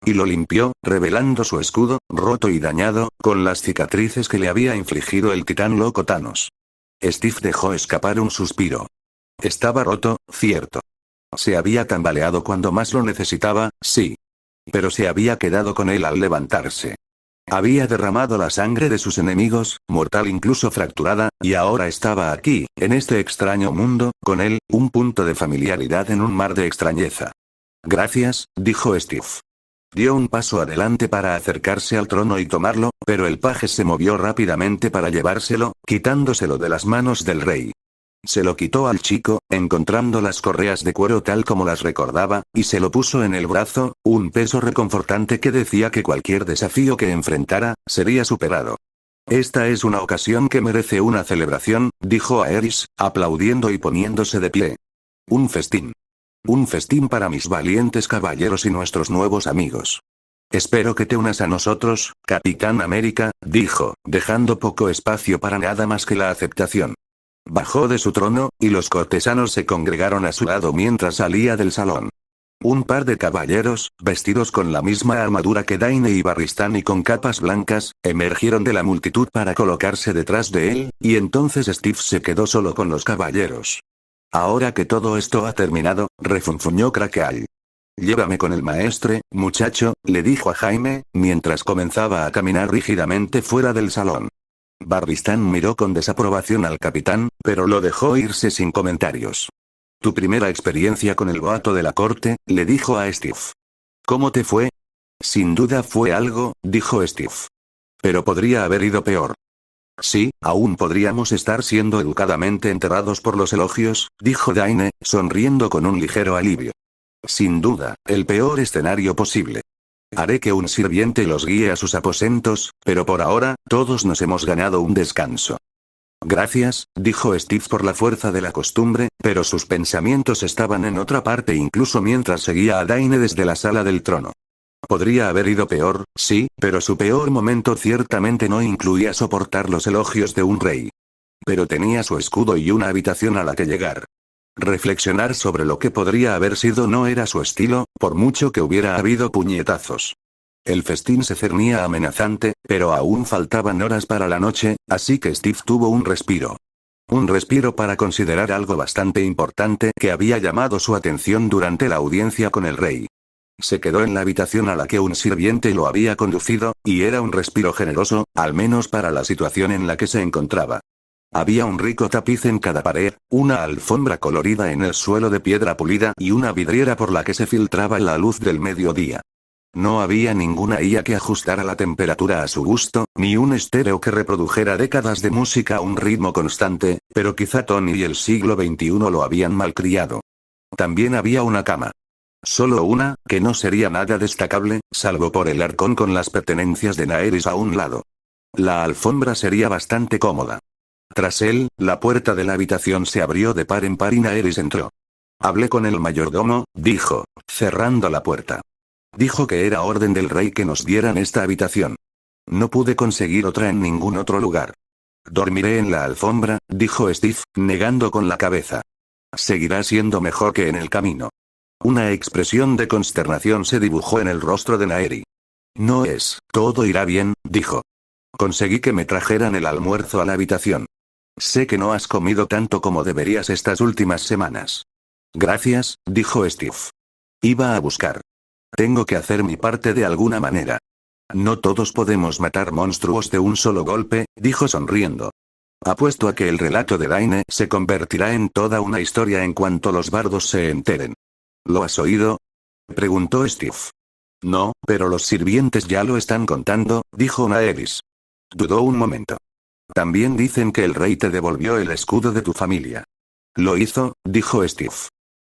Y lo limpió, revelando su escudo, roto y dañado, con las cicatrices que le había infligido el titán loco Thanos. Steve dejó escapar un suspiro. Estaba roto, cierto. Se había tambaleado cuando más lo necesitaba, sí. Pero se había quedado con él al levantarse. Había derramado la sangre de sus enemigos, mortal incluso fracturada, y ahora estaba aquí, en este extraño mundo, con él, un punto de familiaridad en un mar de extrañeza. Gracias, dijo Steve. Dio un paso adelante para acercarse al trono y tomarlo, pero el paje se movió rápidamente para llevárselo, quitándoselo de las manos del rey. Se lo quitó al chico, encontrando las correas de cuero tal como las recordaba, y se lo puso en el brazo, un peso reconfortante que decía que cualquier desafío que enfrentara, sería superado. Esta es una ocasión que merece una celebración, dijo Aerys, aplaudiendo y poniéndose de pie. Un festín. Un festín para mis valientes caballeros y nuestros nuevos amigos. Espero que te unas a nosotros, Capitán América, dijo, dejando poco espacio para nada más que la aceptación. Bajó de su trono, y los cortesanos se congregaron a su lado mientras salía del salón. Un par de caballeros, vestidos con la misma armadura que Daine y Barristan y con capas blancas, emergieron de la multitud para colocarse detrás de él, y entonces Steve se quedó solo con los caballeros. Ahora que todo esto ha terminado, refunfuñó Crackle. Llévame con el maestre, muchacho, le dijo a Jaime, mientras comenzaba a caminar rígidamente fuera del salón. Barristan miró con desaprobación al capitán, pero lo dejó irse sin comentarios. Tu primera experiencia con el boato de la corte, le dijo a Steve. ¿Cómo te fue? Sin duda fue algo, dijo Steve. Pero podría haber ido peor. Sí, aún podríamos estar siendo educadamente enterrados por los elogios, dijo Daine, sonriendo con un ligero alivio. Sin duda, el peor escenario posible. Haré que un sirviente los guíe a sus aposentos, pero por ahora, todos nos hemos ganado un descanso. Gracias, dijo Steve por la fuerza de la costumbre, pero sus pensamientos estaban en otra parte incluso mientras seguía a Daine desde la sala del trono. Podría haber ido peor, sí, pero su peor momento ciertamente no incluía soportar los elogios de un rey. Pero tenía su escudo y una habitación a la que llegar. Reflexionar sobre lo que podría haber sido no era su estilo, por mucho que hubiera habido puñetazos. El festín se cernía amenazante, pero aún faltaban horas para la noche, así que Steve tuvo un respiro. Un respiro para considerar algo bastante importante que había llamado su atención durante la audiencia con el rey. Se quedó en la habitación a la que un sirviente lo había conducido, y era un respiro generoso, al menos para la situación en la que se encontraba. Había un rico tapiz en cada pared, una alfombra colorida en el suelo de piedra pulida y una vidriera por la que se filtraba la luz del mediodía. No había ninguna IA que ajustara la temperatura a su gusto, ni un estéreo que reprodujera décadas de música a un ritmo constante, pero quizá Tony y el siglo XXI lo habían malcriado. También había una cama. Solo una, que no sería nada destacable, salvo por el arcón con las pertenencias de Naeris a un lado. La alfombra sería bastante cómoda. Tras él, la puerta de la habitación se abrió de par en par y Naeris entró. Hablé con el mayordomo, dijo, cerrando la puerta. Dijo que era orden del rey que nos dieran esta habitación. No pude conseguir otra en ningún otro lugar. Dormiré en la alfombra, dijo Steve, negando con la cabeza. Seguirá siendo mejor que en el camino. Una expresión de consternación se dibujó en el rostro de Naeri. No es, todo irá bien, dijo. Conseguí que me trajeran el almuerzo a la habitación. Sé que no has comido tanto como deberías estas últimas semanas. Gracias, dijo Steve. Iba a buscar. Tengo que hacer mi parte de alguna manera. No todos podemos matar monstruos de un solo golpe, dijo sonriendo. Apuesto a que el relato de Daine se convertirá en toda una historia en cuanto los bardos se enteren. ¿Lo has oído?, preguntó Steve. No, pero los sirvientes ya lo están contando, dijo Naeris. Dudó un momento. También dicen que el rey te devolvió el escudo de tu familia. Lo hizo, dijo Steve.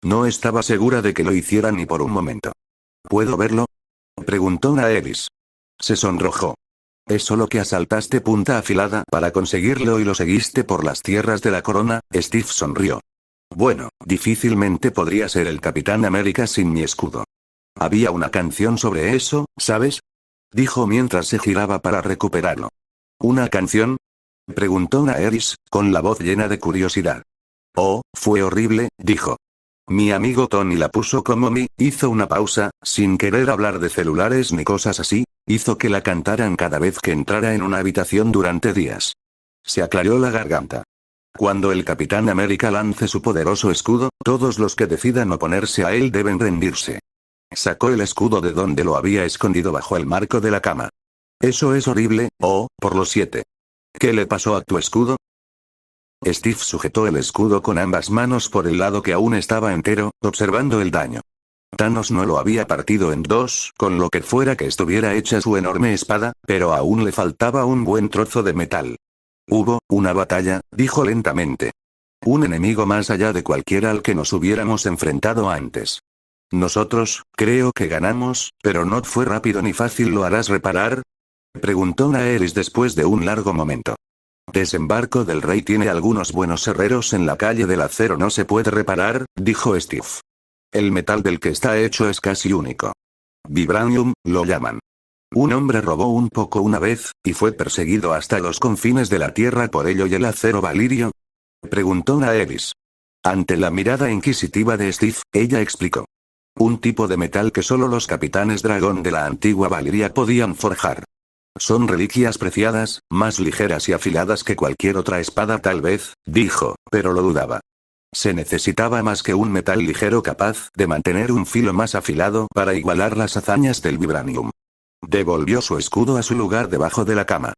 No estaba segura de que lo hiciera ni por un momento. ¿Puedo verlo?, preguntó Naeris. Se sonrojó. ¿Es solo que asaltaste Punta Afilada para conseguirlo y lo seguiste por las tierras de la corona? Steve sonrió. Bueno, difícilmente podría ser el Capitán América sin mi escudo. Había una canción sobre eso, ¿sabes?, dijo mientras se giraba para recuperarlo. ¿Una canción?, preguntó Naeris, con la voz llena de curiosidad. Oh, fue horrible, dijo. Mi amigo Tony la puso como hizo una pausa, sin querer hablar de celulares ni cosas así, hizo que la cantaran cada vez que entrara en una habitación durante días. Se aclaró la garganta. Cuando el Capitán América lance su poderoso escudo, todos los que decidan oponerse a él deben rendirse. Sacó el escudo de donde lo había escondido bajo el marco de la cama. Eso es horrible, oh, por los 7. ¿Qué le pasó a tu escudo? Steve sujetó el escudo con ambas manos por el lado que aún estaba entero, observando el daño. Thanos no lo había partido en dos, con lo que fuera que estuviera hecha su enorme espada, pero aún le faltaba un buen trozo de metal. Hubo una batalla, dijo lentamente. Un enemigo más allá de cualquiera al que nos hubiéramos enfrentado antes. Nosotros, creo que ganamos, pero no fue rápido ni fácil. ¿Lo harás reparar?, preguntó Naeris después de un largo momento. Desembarco del Rey tiene algunos buenos herreros en la calle del acero. No se puede reparar, dijo Steve. El metal del que está hecho es casi único. Vibranium, lo llaman. Un hombre robó un poco una vez, y fue perseguido hasta los confines de la Tierra por ello. ¿Y el acero valirio?, preguntó Naeris. Ante la mirada inquisitiva de Steve, ella explicó. Un tipo de metal que solo los capitanes dragón de la antigua Valiria podían forjar. Son reliquias preciadas, más ligeras y afiladas que cualquier otra espada tal vez, dijo, pero lo dudaba. Se necesitaba más que un metal ligero capaz de mantener un filo más afilado para igualar las hazañas del vibranium. Devolvió su escudo a su lugar debajo de la cama.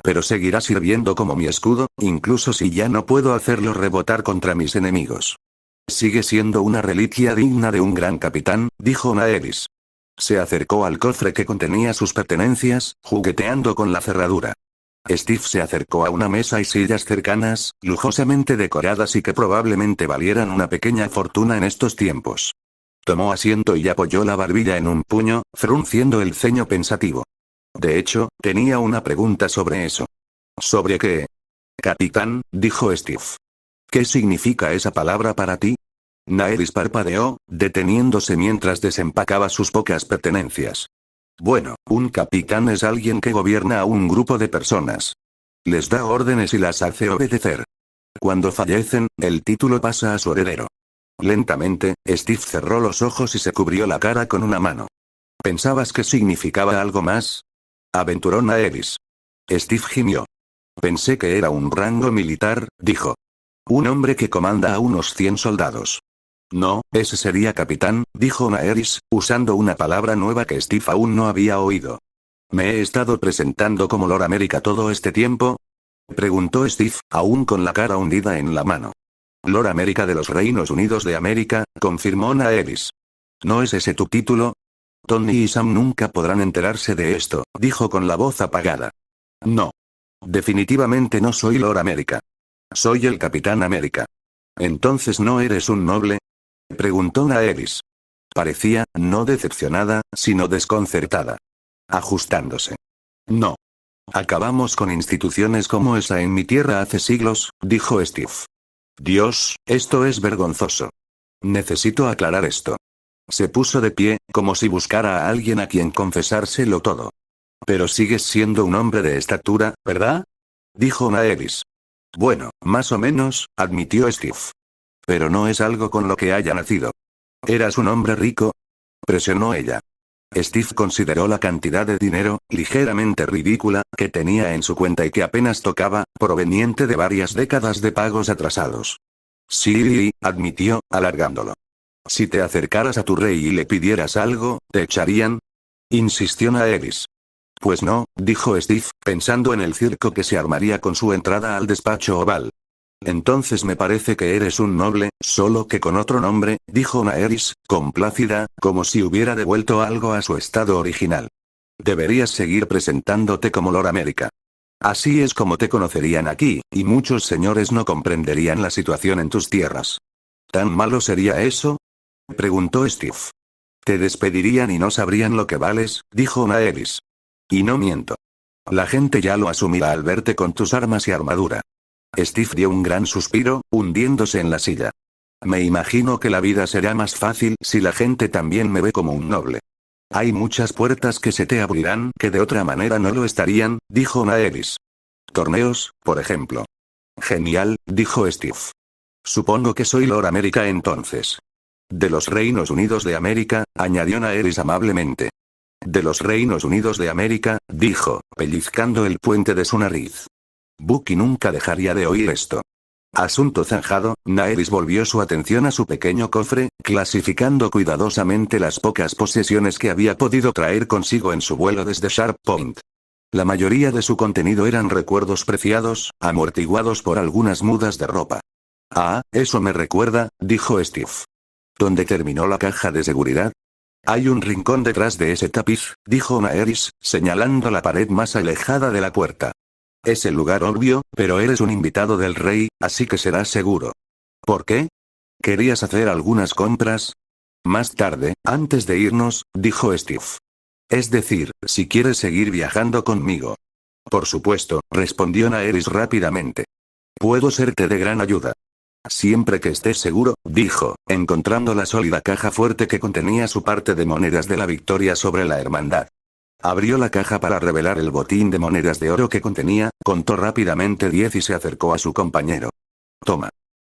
Pero seguirá sirviendo como mi escudo, incluso si ya no puedo hacerlo rebotar contra mis enemigos. Sigue siendo una reliquia digna de un gran capitán, dijo Naeris. Se acercó al cofre que contenía sus pertenencias, jugueteando con la cerradura. Steve se acercó a una mesa y sillas cercanas, lujosamente decoradas y que probablemente valieran una pequeña fortuna en estos tiempos. Tomó asiento y apoyó la barbilla en un puño, frunciendo el ceño pensativo. De hecho, tenía una pregunta sobre eso. ¿Sobre qué? Capitán, dijo Steve. ¿Qué significa esa palabra para ti? Naeris parpadeó, deteniéndose mientras desempacaba sus pocas pertenencias. Bueno, un capitán es alguien que gobierna a un grupo de personas. Les da órdenes y las hace obedecer. Cuando fallecen, el título pasa a su heredero. Lentamente, Steve cerró los ojos y se cubrió la cara con una mano. ¿Pensabas que significaba algo más? Aventuró Naeris. Steve gimió. Pensé que era un rango militar, dijo. Un hombre que comanda a unos 100 soldados. No, ese sería capitán, dijo Naeris, usando una palabra nueva que Steve aún no había oído. ¿Me he estado presentando como Lord América todo este tiempo? Preguntó Steve, aún con la cara hundida en la mano. Lord América de los Reinos Unidos de América, confirmó Naeris. ¿No es ese tu título? Tony y Sam nunca podrán enterarse de esto, dijo con la voz apagada. No. Definitivamente no soy Lord América. Soy el Capitán América. ¿Entonces no eres un noble? Preguntó Naeris. Parecía, no decepcionada, sino desconcertada. Ajustándose. No. Acabamos con instituciones como esa en mi tierra hace siglos, dijo Steve. Dios, esto es vergonzoso. Necesito aclarar esto. Se puso de pie, como si buscara a alguien a quien confesárselo todo. Pero sigues siendo un hombre de estatura, ¿verdad? Dijo Naeris. Bueno, más o menos, admitió Steve. Pero no es algo con lo que haya nacido. ¿Eras un hombre rico? Presionó ella. Steve consideró la cantidad de dinero, ligeramente ridícula, que tenía en su cuenta y que apenas tocaba, proveniente de varias décadas de pagos atrasados. Sí, admitió, alargándolo. Si te acercaras a tu rey y le pidieras algo, ¿te echarían? Insistió Naeris. Pues no, dijo Steve, pensando en el circo que se armaría con su entrada al despacho oval. Entonces me parece que eres un noble, solo que con otro nombre, dijo Naeris, complácida, como si hubiera devuelto algo a su estado original. Deberías seguir presentándote como Lord América. Así es como te conocerían aquí, y muchos señores no comprenderían la situación en tus tierras. ¿Tan malo sería eso? Preguntó Steve. Te despedirían y no sabrían lo que vales, dijo Naeris. Y no miento. La gente ya lo asumirá al verte con tus armas y armadura. Steve dio un gran suspiro, hundiéndose en la silla. Me imagino que la vida será más fácil si la gente también me ve como un noble. Hay muchas puertas que se te abrirán que de otra manera no lo estarían, dijo Naeris. Torneos, por ejemplo. Genial, dijo Steve. Supongo que soy Lord América entonces. De los Reinos Unidos de América, añadió Naeris amablemente. De los Reinos Unidos de América, dijo, pellizcando el puente de su nariz. Bucky nunca dejaría de oír esto. Asunto zanjado, Naeris volvió su atención a su pequeño cofre, clasificando cuidadosamente las pocas posesiones que había podido traer consigo en su vuelo desde Sharp Point. La mayoría de su contenido eran recuerdos preciados, amortiguados por algunas mudas de ropa. Ah, eso me recuerda, dijo Steve. ¿Dónde terminó la caja de seguridad? Hay un rincón detrás de ese tapiz, dijo Naeris, señalando la pared más alejada de la puerta. Es el lugar obvio, pero eres un invitado del rey, así que serás seguro. ¿Por qué? ¿Querías hacer algunas compras? Más tarde, antes de irnos, dijo Steve. Es decir, si quieres seguir viajando conmigo. Por supuesto, respondió Naeris rápidamente. Puedo serte de gran ayuda. Siempre que estés seguro, dijo, encontrando la sólida caja fuerte que contenía su parte de monedas de la victoria sobre la hermandad. Abrió la caja para revelar el botín de monedas de oro que contenía, contó rápidamente 10 y se acercó a su compañero. Toma.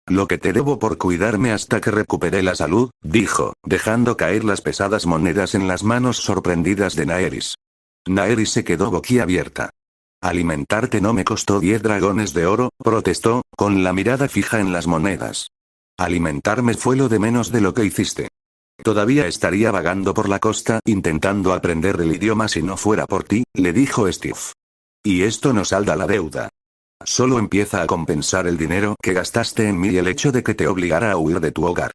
Lo que te debo por cuidarme hasta que recupere la salud, dijo, dejando caer las pesadas monedas en las manos sorprendidas de Naeris. Naeris se quedó boquiabierta. Alimentarte no me costó 10 dragones de oro, protestó, con la mirada fija en las monedas. Alimentarme fue lo de menos de lo que hiciste. Todavía estaría vagando por la costa intentando aprender el idioma si no fuera por ti, le dijo Steve. Y esto no salda la deuda. Solo empieza a compensar el dinero que gastaste en mí y el hecho de que te obligara a huir de tu hogar.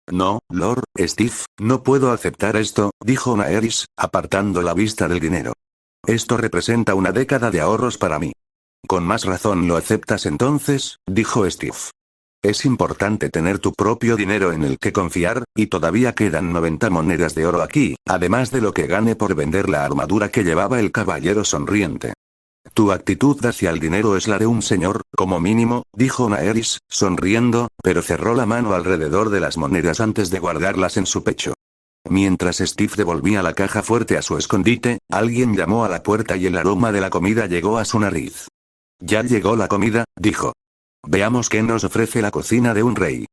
No, Lord Steve, no puedo aceptar esto, dijo Naeris, apartando la vista del dinero. Esto representa una década de ahorros para mí. Con más razón lo aceptas entonces, dijo Steve. Es importante tener tu propio dinero en el que confiar, y todavía quedan 90 monedas de oro aquí, además de lo que gane por vender la armadura que llevaba el caballero sonriente. Tu actitud hacia el dinero es la de un señor, como mínimo, dijo Naeris, sonriendo, pero cerró la mano alrededor de las monedas antes de guardarlas en su pecho. Mientras Steve devolvía la caja fuerte a su escondite, alguien llamó a la puerta y el aroma de la comida llegó a su nariz. Ya llegó la comida, dijo. Veamos qué nos ofrece la cocina de un rey.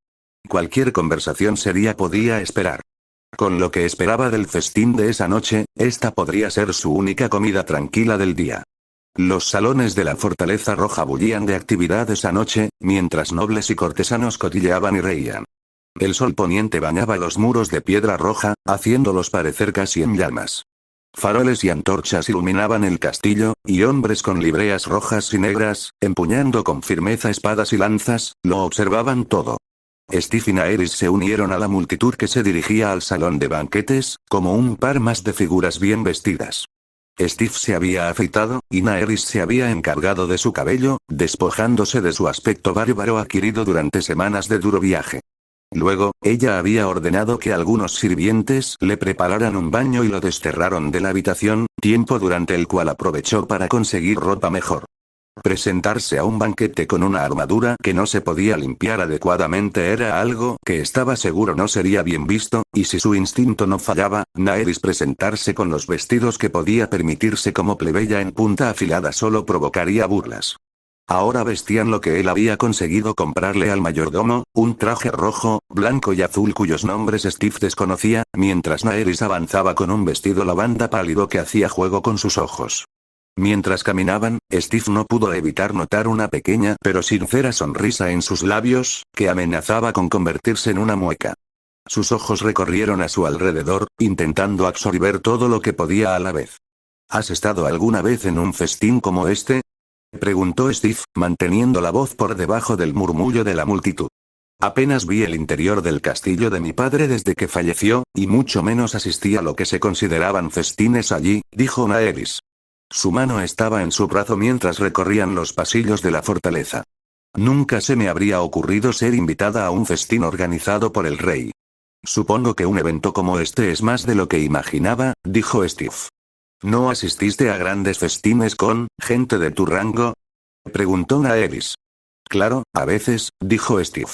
Cualquier conversación seria podía esperar. Con lo que esperaba del festín de esa noche, esta podría ser su única comida tranquila del día. Los salones de la Fortaleza Roja bullían de actividad esa noche, mientras nobles y cortesanos cotilleaban y reían. El sol poniente bañaba los muros de piedra roja, haciéndolos parecer casi en llamas. Faroles y antorchas iluminaban el castillo, y hombres con libreas rojas y negras, empuñando con firmeza espadas y lanzas, lo observaban todo. Steve y Naeris se unieron a la multitud que se dirigía al salón de banquetes, como un par más de figuras bien vestidas. Steve se había afeitado, y Naeris se había encargado de su cabello, despojándose de su aspecto bárbaro adquirido durante semanas de duro viaje. Luego, ella había ordenado que algunos sirvientes le prepararan un baño y lo desterraron de la habitación, tiempo durante el cual aprovechó para conseguir ropa mejor. Presentarse a un banquete con una armadura que no se podía limpiar adecuadamente era algo que estaba seguro no sería bien visto, y si su instinto no fallaba, Naeris presentarse con los vestidos que podía permitirse como plebeya en punta afilada solo provocaría burlas. Ahora vestían lo que él había conseguido comprarle al mayordomo, un traje rojo, blanco y azul cuyos nombres Steve desconocía, mientras Naeris avanzaba con un vestido lavanda pálido que hacía juego con sus ojos. Mientras caminaban, Steve no pudo evitar notar una pequeña pero sincera sonrisa en sus labios, que amenazaba con convertirse en una mueca. Sus ojos recorrieron a su alrededor, intentando absorber todo lo que podía a la vez. ¿Has estado alguna vez en un festín como este?, preguntó Steve, manteniendo la voz por debajo del murmullo de la multitud. Apenas vi el interior del castillo de mi padre desde que falleció, y mucho menos asistí a lo que se consideraban festines allí, dijo Naeris. Su mano estaba en su brazo mientras recorrían los pasillos de la fortaleza. Nunca se me habría ocurrido ser invitada a un festín organizado por el rey. Supongo que un evento como este es más de lo que imaginaba, dijo Steve. ¿No asististe a grandes festines con gente de tu rango?, preguntó Naeris. Claro, a veces, dijo Steve.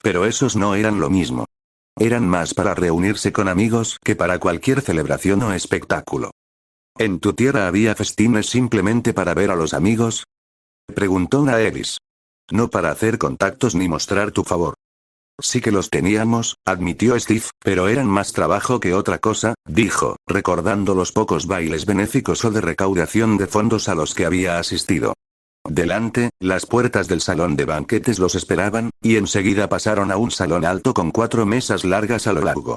Pero esos no eran lo mismo. Eran más para reunirse con amigos que para cualquier celebración o espectáculo. ¿En tu tierra había festines simplemente para ver a los amigos?, preguntó Naeris. No para hacer contactos ni mostrar tu favor. Sí que los teníamos, admitió Steve, pero eran más trabajo que otra cosa, dijo, recordando los pocos bailes benéficos o de recaudación de fondos a los que había asistido. Delante, las puertas del salón de banquetes los esperaban, y enseguida pasaron a un salón alto con 4 mesas largas a lo largo.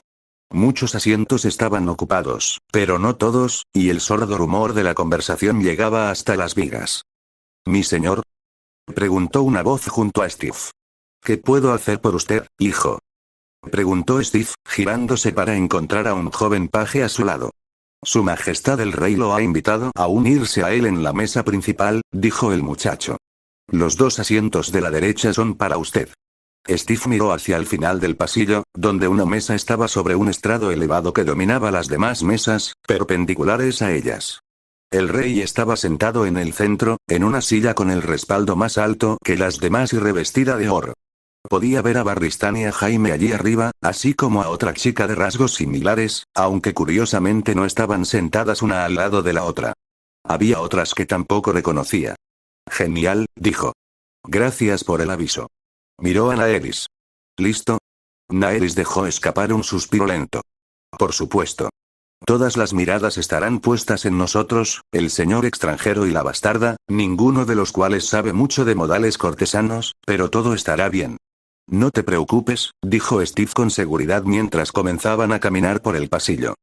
Muchos asientos estaban ocupados, pero no todos, y el sordo rumor de la conversación llegaba hasta las vigas. «¿Mi señor?», preguntó una voz junto a Steve. «¿Qué puedo hacer por usted, hijo?», preguntó Steve, girándose para encontrar a un joven paje a su lado. «Su Majestad el Rey lo ha invitado a unirse a él en la mesa principal», dijo el muchacho. «Los 2 asientos de la derecha son para usted». Steve miró hacia el final del pasillo, donde una mesa estaba sobre un estrado elevado que dominaba las demás mesas, perpendiculares a ellas. El rey estaba sentado en el centro, en una silla con el respaldo más alto que las demás y revestida de oro. Podía ver a Barristan y a Jaime allí arriba, así como a otra chica de rasgos similares, aunque curiosamente no estaban sentadas una al lado de la otra. Había otras que tampoco reconocía. «Genial», dijo. «Gracias por el aviso». Miró a Naeris. «¿Listo?». Naeris dejó escapar un suspiro lento. «Por supuesto. Todas las miradas estarán puestas en nosotros, el señor extranjero y la bastarda, ninguno de los cuales sabe mucho de modales cortesanos, pero todo estará bien». «No te preocupes», dijo Steve con seguridad mientras comenzaban a caminar por el pasillo.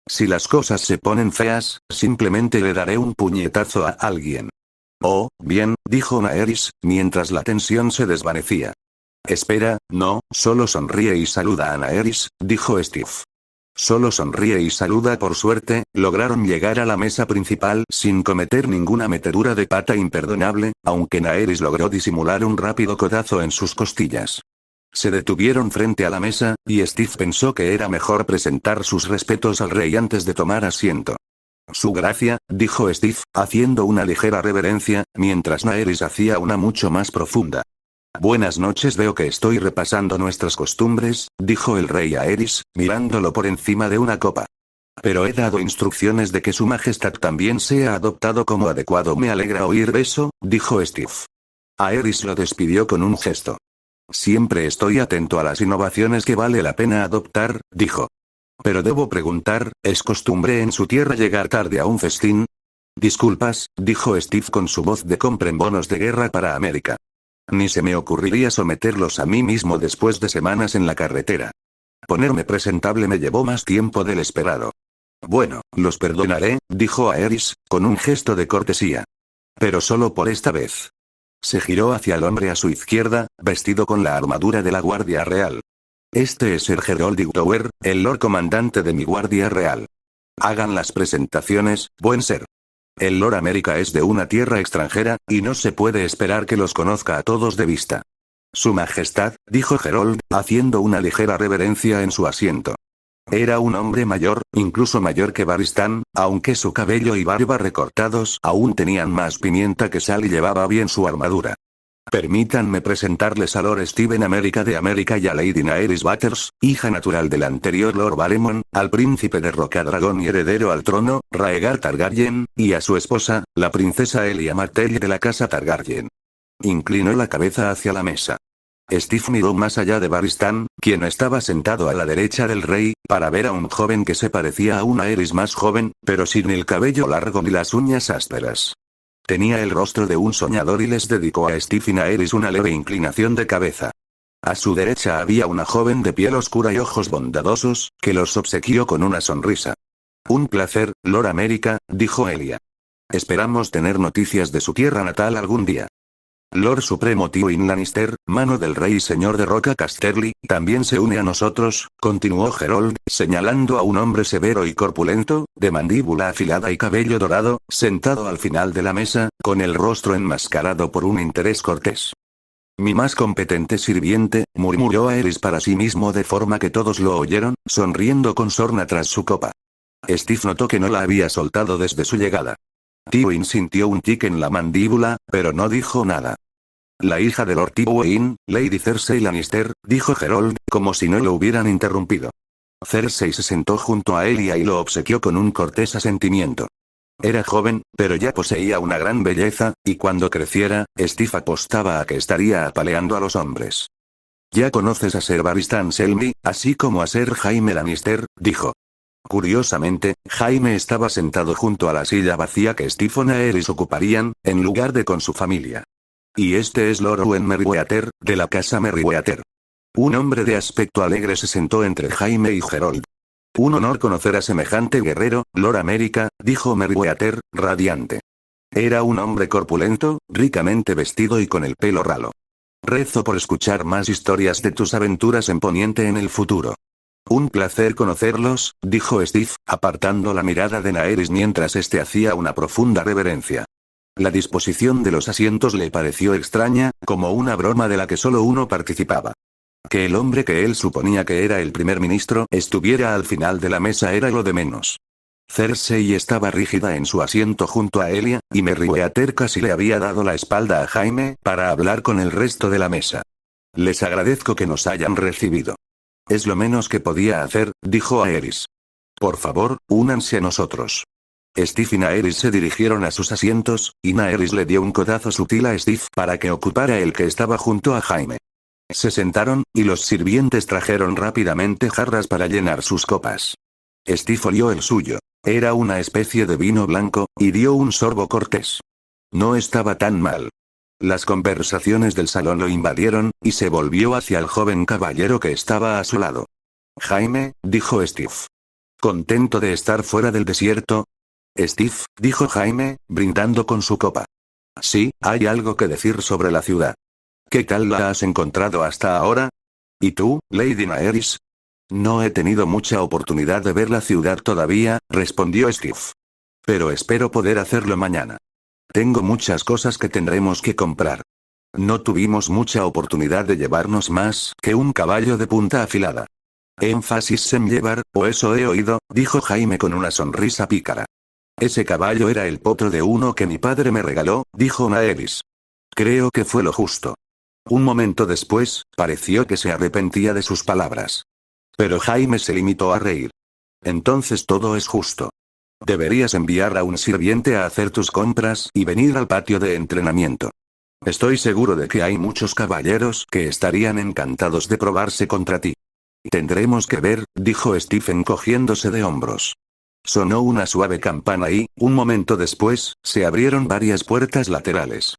«Si las cosas se ponen feas, simplemente le daré un puñetazo a alguien». «Oh, bien», dijo Naeris, mientras la tensión se desvanecía. «Espera, no, solo sonríe y saluda a Naeris», dijo Steve. Solo sonríe y saluda. Por suerte, lograron llegar a la mesa principal sin cometer ninguna metedura de pata imperdonable, aunque Naeris logró disimular un rápido codazo en sus costillas. Se detuvieron frente a la mesa, y Steve pensó que era mejor presentar sus respetos al rey antes de tomar asiento. «Su gracia», dijo Steve, haciendo una ligera reverencia, mientras Naeris hacía una mucho más profunda. «Buenas noches, veo que estoy repasando nuestras costumbres», dijo el rey a Aerys, mirándolo por encima de una copa. «Pero he dado instrucciones de que su majestad también sea adoptado como adecuado». «Me alegra oír eso», dijo Steve. Aerys lo despidió con un gesto. Siempre estoy atento a las innovaciones que vale la pena adoptar, dijo. Pero debo preguntar, ¿es costumbre en su tierra llegar tarde a un festín? Disculpas, dijo Steve con su voz de compren bonos de guerra para América. Ni se me ocurriría someterlos a mí mismo después de semanas en la carretera. Ponerme presentable me llevó más tiempo del esperado. Bueno, los perdonaré, dijo Aerys, con un gesto de cortesía. Pero solo por esta vez. Se giró hacia el hombre a su izquierda, vestido con la armadura de la Guardia Real. Este es Sir Gerald Hightower, el Lord Comandante de mi Guardia Real. Hagan las presentaciones, buen ser. El Lord América es de una tierra extranjera, y no se puede esperar que los conozca a todos de vista. Su Majestad, dijo Gerald, haciendo una ligera reverencia en su asiento. Era un hombre mayor, incluso mayor que Barristan, aunque su cabello y barba recortados aún tenían más pimienta que sal y llevaba bien su armadura. Permítanme presentarles a Lord Steven América de América y a Lady Naerys Butters, hija natural del anterior Lord Valemon, al príncipe de Rocadragón y heredero al trono, Rhaegar Targaryen, y a su esposa, la princesa Elia Martell de la casa Targaryen. Inclinó la cabeza hacia la mesa. Steve miró más allá de Barristan, quien estaba sentado a la derecha del rey, para ver a un joven que se parecía a una Aerys más joven, pero sin el cabello largo ni las uñas ásperas. Tenía el rostro de un soñador y les dedicó a Steve y Naerys una leve inclinación de cabeza. A su derecha había una joven de piel oscura y ojos bondadosos, que los obsequió con una sonrisa. Un placer, Lord América, dijo Elia. Esperamos tener noticias de su tierra natal algún día. Lord Supremo Tywin Lannister, mano del rey y señor de Roca Casterly, también se une a nosotros, continuó Gerald, señalando a un hombre severo y corpulento, de mandíbula afilada y cabello dorado, sentado al final de la mesa, con el rostro enmascarado por un interés cortés. Mi más competente sirviente, murmuró Aerys para sí mismo de forma que todos lo oyeron, sonriendo con sorna tras su copa. Steve notó que no la había soltado desde su llegada. Tywin sintió un tic en la mandíbula, pero no dijo nada. La hija de Lord Tywin, Lady Cersei Lannister, dijo Gerald, como si no lo hubieran interrumpido. Cersei se sentó junto a Elia y lo obsequió con un cortés asentimiento. Era joven, pero ya poseía una gran belleza, y cuando creciera, Steve apostaba a que estaría apaleando a los hombres. Ya conoces a Ser Barristan Selmy, así como a Ser Jaime Lannister, dijo. Curiosamente, Jaime estaba sentado junto a la silla vacía que Stephen y Aerys ocuparían, en lugar de con su familia. Y este es Lord Owen Merryweather, de la casa Merryweather. Un hombre de aspecto alegre se sentó entre Jaime y Gerald. Un honor conocer a semejante guerrero, Lord América, dijo Merryweather, radiante. Era un hombre corpulento, ricamente vestido y con el pelo ralo. Rezo por escuchar más historias de tus aventuras en Poniente en el futuro. Un placer conocerlos, dijo Steve, apartando la mirada de Naerys mientras este hacía una profunda reverencia. La disposición de los asientos le pareció extraña, como una broma de la que solo uno participaba. Que el hombre que él suponía que era el primer ministro estuviera al final de la mesa era lo de menos. Cersei estaba rígida en su asiento junto a Elia, y Merryweather casi le había dado la espalda a Jaime para hablar con el resto de la mesa. Les agradezco que nos hayan recibido. Es lo menos que podía hacer, dijo Aerys. Por favor, únanse a nosotros. Steve y Naerys se dirigieron a sus asientos, y Naerys le dio un codazo sutil a Steve para que ocupara el que estaba junto a Jaime. Se sentaron, y los sirvientes trajeron rápidamente jarras para llenar sus copas. Steve olió el suyo. Era una especie de vino blanco, y dio un sorbo cortés. No estaba tan mal. Las conversaciones del salón lo invadieron, y se volvió hacia el joven caballero que estaba a su lado. Jaime, dijo Steve. ¿Contento de estar fuera del desierto? Steve, dijo Jaime, brindando con su copa. Sí, hay algo que decir sobre la ciudad. ¿Qué tal la has encontrado hasta ahora? ¿Y tú, Lady Naerys? No he tenido mucha oportunidad de ver la ciudad todavía, respondió Steve. Pero espero poder hacerlo mañana. Tengo muchas cosas que tendremos que comprar. No tuvimos mucha oportunidad de llevarnos más que un caballo de punta afilada. Énfasis en llevar, o eso he oído, dijo Jaime con una sonrisa pícara. Ese caballo era el potro de uno que mi padre me regaló, dijo Naerys. Creo que fue lo justo. Un momento después, pareció que se arrepentía de sus palabras. Pero Jaime se limitó a reír. Entonces todo es justo. Deberías enviar a un sirviente a hacer tus compras y venir al patio de entrenamiento. Estoy seguro de que hay muchos caballeros que estarían encantados de probarse contra ti. Tendremos que ver, dijo Stephen cogiéndose de hombros. Sonó una suave campana y, un momento después, se abrieron varias puertas laterales.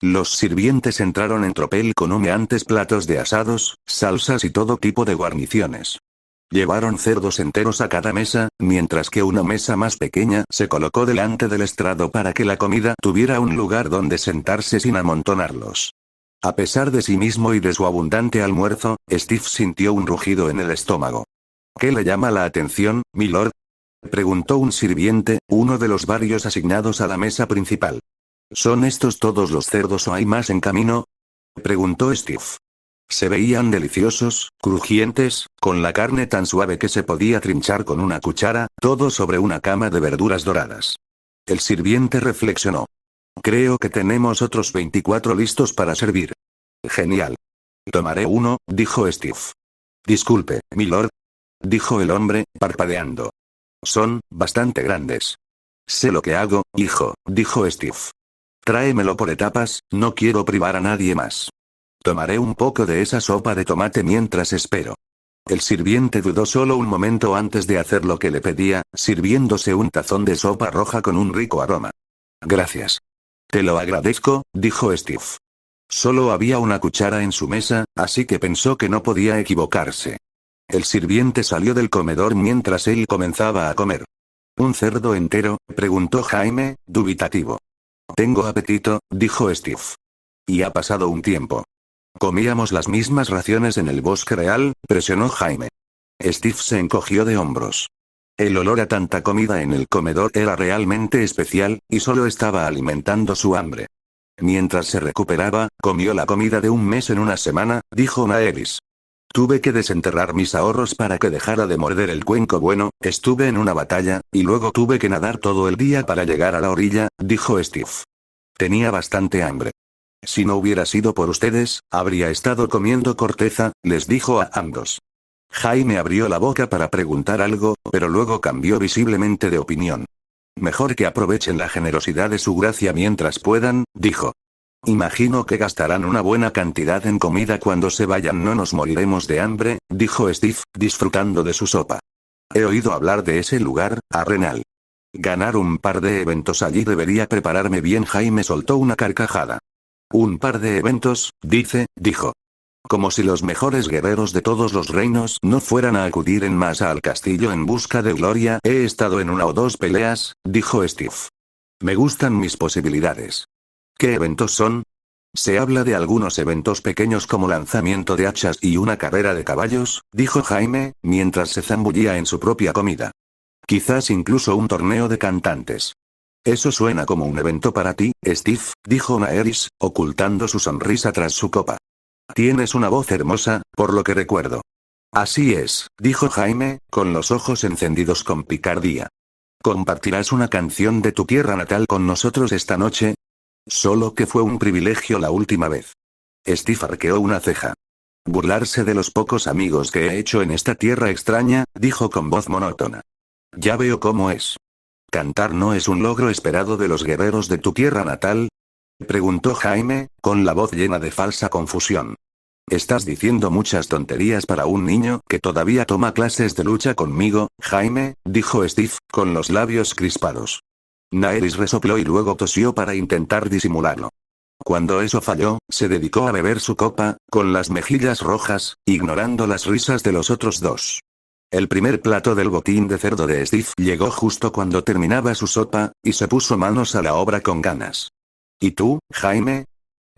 Los sirvientes entraron en tropel con humeantes platos de asados, salsas y todo tipo de guarniciones. Llevaron cerdos enteros a cada mesa, mientras que una mesa más pequeña se colocó delante del estrado para que la comida tuviera un lugar donde sentarse sin amontonarlos. A pesar de sí mismo y de su abundante almuerzo, Steve sintió un rugido en el estómago. ¿Qué le llama la atención, milord?, preguntó un sirviente, uno de los varios asignados a la mesa principal. ¿Son estos todos los cerdos o hay más en camino?, preguntó Steve. Se veían deliciosos, crujientes, con la carne tan suave que se podía trinchar con una cuchara, todo sobre una cama de verduras doradas. El sirviente reflexionó. Creo que tenemos otros 24 listos para servir. Genial. Tomaré uno, dijo Steve. Disculpe, milord, dijo el hombre, parpadeando. Son bastante grandes. Sé lo que hago, hijo, dijo Steve. Tráemelo por etapas, no quiero privar a nadie más. Tomaré un poco de esa sopa de tomate mientras espero. El sirviente dudó solo un momento antes de hacer lo que le pedía, sirviéndose un tazón de sopa roja con un rico aroma. Gracias. Te lo agradezco, dijo Steve. Solo había una cuchara en su mesa, así que pensó que no podía equivocarse. El sirviente salió del comedor mientras él comenzaba a comer. ¿Un cerdo entero?, preguntó Jaime, dubitativo. Tengo apetito, dijo Steve. Y ha pasado un tiempo. Comíamos las mismas raciones en el bosque real, presionó Jaime. Steve se encogió de hombros. El olor a tanta comida en el comedor era realmente especial, y solo estaba alimentando su hambre. Mientras se recuperaba, comió la comida de un mes en una semana, dijo Naeris. Tuve que desenterrar mis ahorros para que dejara de morder el cuenco bueno, estuve en una batalla, y luego tuve que nadar todo el día para llegar a la orilla, dijo Steve. Tenía bastante hambre. Si no hubiera sido por ustedes, habría estado comiendo corteza, les dijo a ambos. Jaime abrió la boca para preguntar algo, pero luego cambió visiblemente de opinión. Mejor que aprovechen la generosidad de su gracia mientras puedan, dijo. Imagino que gastarán una buena cantidad en comida cuando se vayan. No nos moriremos de hambre, dijo Steve, disfrutando de su sopa. He oído hablar de ese lugar, Arenal. Ganar un par de eventos allí debería prepararme bien. Jaime soltó una carcajada. Un par de eventos, dijo. Como si los mejores guerreros de todos los reinos no fueran a acudir en masa al castillo en busca de gloria. He estado en una o dos peleas, dijo Steve. Me gustan mis posibilidades. ¿Qué eventos son? Se habla de algunos eventos pequeños como lanzamiento de hachas y una carrera de caballos, dijo Jaime, mientras se zambullía en su propia comida. Quizás incluso un torneo de cantantes. Eso suena como un evento para ti, Steve, dijo Naeris, ocultando su sonrisa tras su copa. Tienes una voz hermosa, por lo que recuerdo. Así es, dijo Jaime, con los ojos encendidos con picardía. ¿Compartirás una canción de tu tierra natal con nosotros esta noche? Solo que fue un privilegio la última vez. Steve arqueó una ceja. Burlarse de los pocos amigos que he hecho en esta tierra extraña, dijo con voz monótona. Ya veo cómo es. ¿Cantar no es un logro esperado de los guerreros de tu tierra natal? Preguntó Jaime, con la voz llena de falsa confusión. Estás diciendo muchas tonterías para un niño que todavía toma clases de lucha conmigo, Jaime, dijo Steve, con los labios crispados. Naeris resopló y luego tosió para intentar disimularlo. Cuando eso falló, se dedicó a beber su copa, con las mejillas rojas, ignorando las risas de los otros dos. El primer plato del botín de cerdo de Steve llegó justo cuando terminaba su sopa, y se puso manos a la obra con ganas. ¿Y tú, Jaime?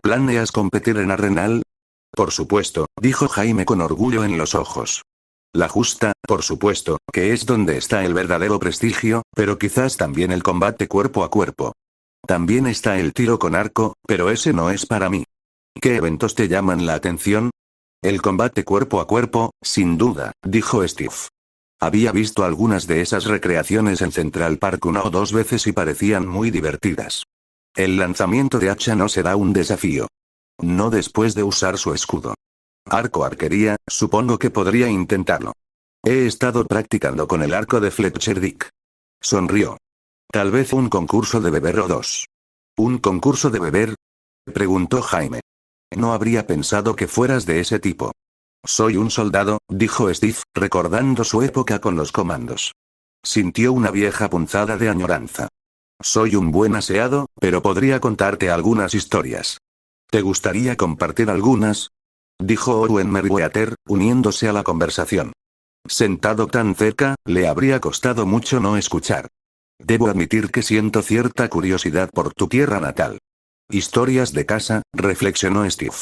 ¿Planeas competir en Arenal? Por supuesto, dijo Jaime con orgullo en los ojos. La justa, por supuesto, que es donde está el verdadero prestigio, pero quizás también el combate cuerpo a cuerpo. También está el tiro con arco, pero ese no es para mí. ¿Qué eventos te llaman la atención? El combate cuerpo a cuerpo, sin duda, dijo Steve. Había visto algunas de esas recreaciones en Central Park una o dos veces y parecían muy divertidas. El lanzamiento de hacha no será un desafío. No después de usar su escudo. Arquería, supongo que podría intentarlo. He estado practicando con el arco de Fletcher Dick. Sonrió. Tal vez un concurso de beber o dos. ¿Un concurso de beber? Preguntó Jaime. No habría pensado que fueras de ese tipo. Soy un soldado, dijo Steve, recordando su época con los comandos. Sintió una vieja punzada de añoranza. Soy un buen aseado, pero podría contarte algunas historias. ¿Te gustaría compartir algunas? Dijo Owen Merriweather, uniéndose a la conversación. Sentado tan cerca, le habría costado mucho no escuchar. Debo admitir que siento cierta curiosidad por tu tierra natal. Historias de casa, reflexionó Steve.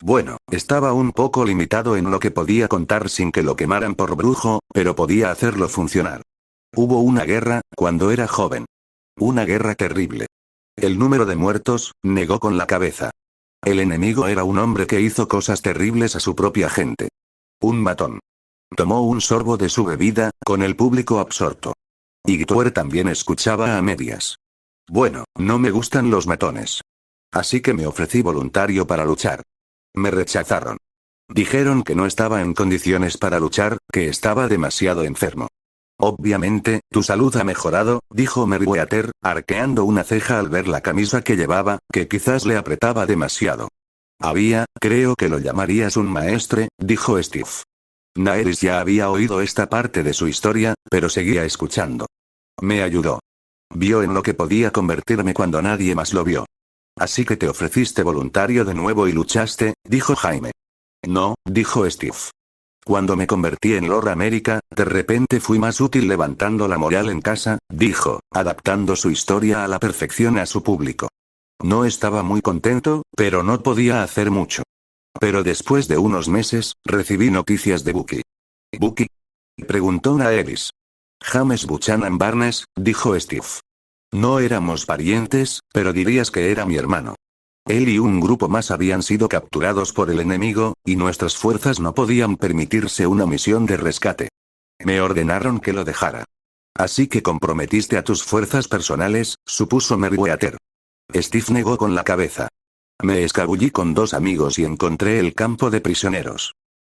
Bueno, estaba un poco limitado en lo que podía contar sin que lo quemaran por brujo, pero podía hacerlo funcionar. Hubo una guerra, cuando era joven. Una guerra terrible. El número de muertos, negó con la cabeza. El enemigo era un hombre que hizo cosas terribles a su propia gente. Un matón. Tomó un sorbo de su bebida, con el público absorto. Igtuer también escuchaba a medias. Bueno, no me gustan los matones. Así que me ofrecí voluntario para luchar. Me rechazaron. Dijeron que no estaba en condiciones para luchar, que estaba demasiado enfermo. Obviamente, tu salud ha mejorado, dijo Merriweather, arqueando una ceja al ver la camisa que llevaba, que quizás le apretaba demasiado. Creo que lo llamarías un maestre, dijo Steve. Naeris ya había oído esta parte de su historia, pero seguía escuchando. Me ayudó. Vio en lo que podía convertirme cuando nadie más lo vio. Así que te ofreciste voluntario de nuevo y luchaste, dijo Jaime. No, dijo Steve. Cuando me convertí en Lord America, de repente fui más útil levantando la moral en casa, dijo, adaptando su historia a la perfección a su público. No estaba muy contento, pero no podía hacer mucho. Pero después de unos meses, recibí noticias de Bucky. ¿Bucky? Preguntó Naeris. James Buchanan Barnes, dijo Steve. No éramos parientes, pero dirías que era mi hermano. Él y un grupo más habían sido capturados por el enemigo, y nuestras fuerzas no podían permitirse una misión de rescate. Me ordenaron que lo dejara. Así que comprometiste a tus fuerzas personales, supuso Merriweather. Steve negó con la cabeza. Me escabullí con 2 amigos y encontré el campo de prisioneros.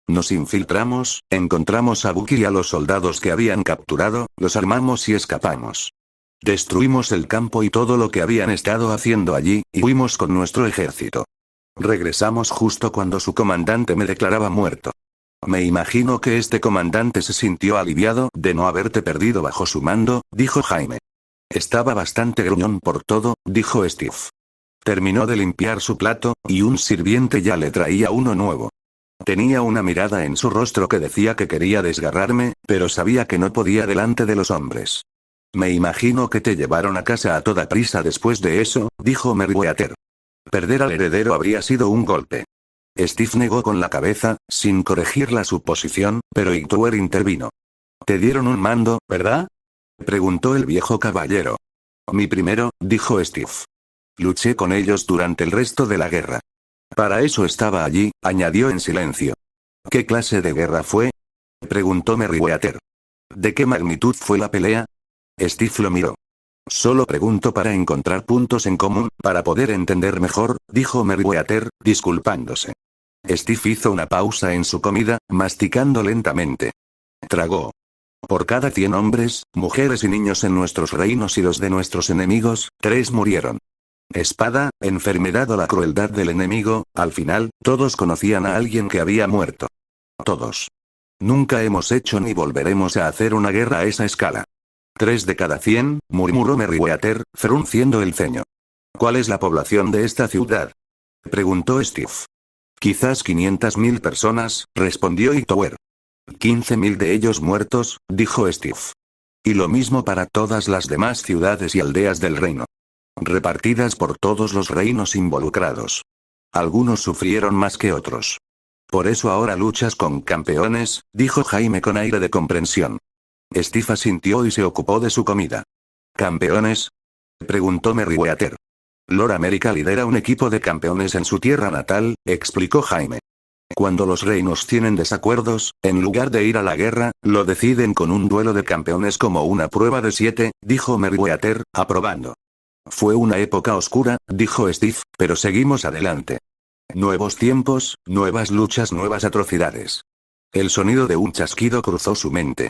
Nos infiltramos, encontramos a Bucky y a los soldados que habían capturado, los armamos y escapamos. Destruimos el campo y todo lo que habían estado haciendo allí, y huimos con nuestro ejército. Regresamos justo cuando su comandante me declaraba muerto. Me imagino que este comandante se sintió aliviado de no haberte perdido bajo su mando, dijo Jaime. Estaba bastante gruñón por todo, dijo Steve. Terminó de limpiar su plato, y un sirviente ya le traía uno nuevo. Tenía una mirada en su rostro que decía que quería desgarrarme, pero sabía que no podía delante de los hombres. Me imagino que te llevaron a casa a toda prisa después de eso, dijo Merriweather. Perder al heredero habría sido un golpe. Steve negó con la cabeza, sin corregir la suposición, pero Igtuer intervino. Te dieron un mando, ¿verdad? Preguntó el viejo caballero. Mi primero, dijo Steve. Luché con ellos durante el resto de la guerra. Para eso estaba allí, añadió en silencio. ¿Qué clase de guerra fue? Preguntó Merriweather. ¿De qué magnitud fue la pelea? Steve lo miró. Solo pregunto para encontrar puntos en común, para poder entender mejor, dijo Merriweather, disculpándose. Steve hizo una pausa en su comida, masticando lentamente. Tragó. Por cada 100 hombres, mujeres y niños en nuestros reinos y los de nuestros enemigos, 3 murieron. Espada, enfermedad o la crueldad del enemigo, al final, todos conocían a alguien que había muerto. Todos. Nunca hemos hecho ni volveremos a hacer una guerra a esa escala. 3 de cada 100, murmuró Merriweather, frunciendo el ceño. ¿Cuál es la población de esta ciudad? Preguntó Steve. Quizás 500.000 personas, respondió Igtuer. 15.000 de ellos muertos, dijo Steve. Y lo mismo para todas las demás ciudades y aldeas del reino. Repartidas por todos los reinos involucrados. Algunos sufrieron más que otros. Por eso ahora luchas con campeones, dijo Jaime con aire de comprensión. Steve asintió y se ocupó de su comida. ¿Campeones? Preguntó Merriweather. Lord America lidera un equipo de campeones en su tierra natal, explicó Jaime. Cuando los reinos tienen desacuerdos, en lugar de ir a la guerra, lo deciden con un duelo de campeones como una prueba de 7, dijo Merriweather, aprobando. Fue una época oscura, dijo Steve, pero seguimos adelante. Nuevos tiempos, nuevas luchas, nuevas atrocidades. El sonido de un chasquido cruzó su mente.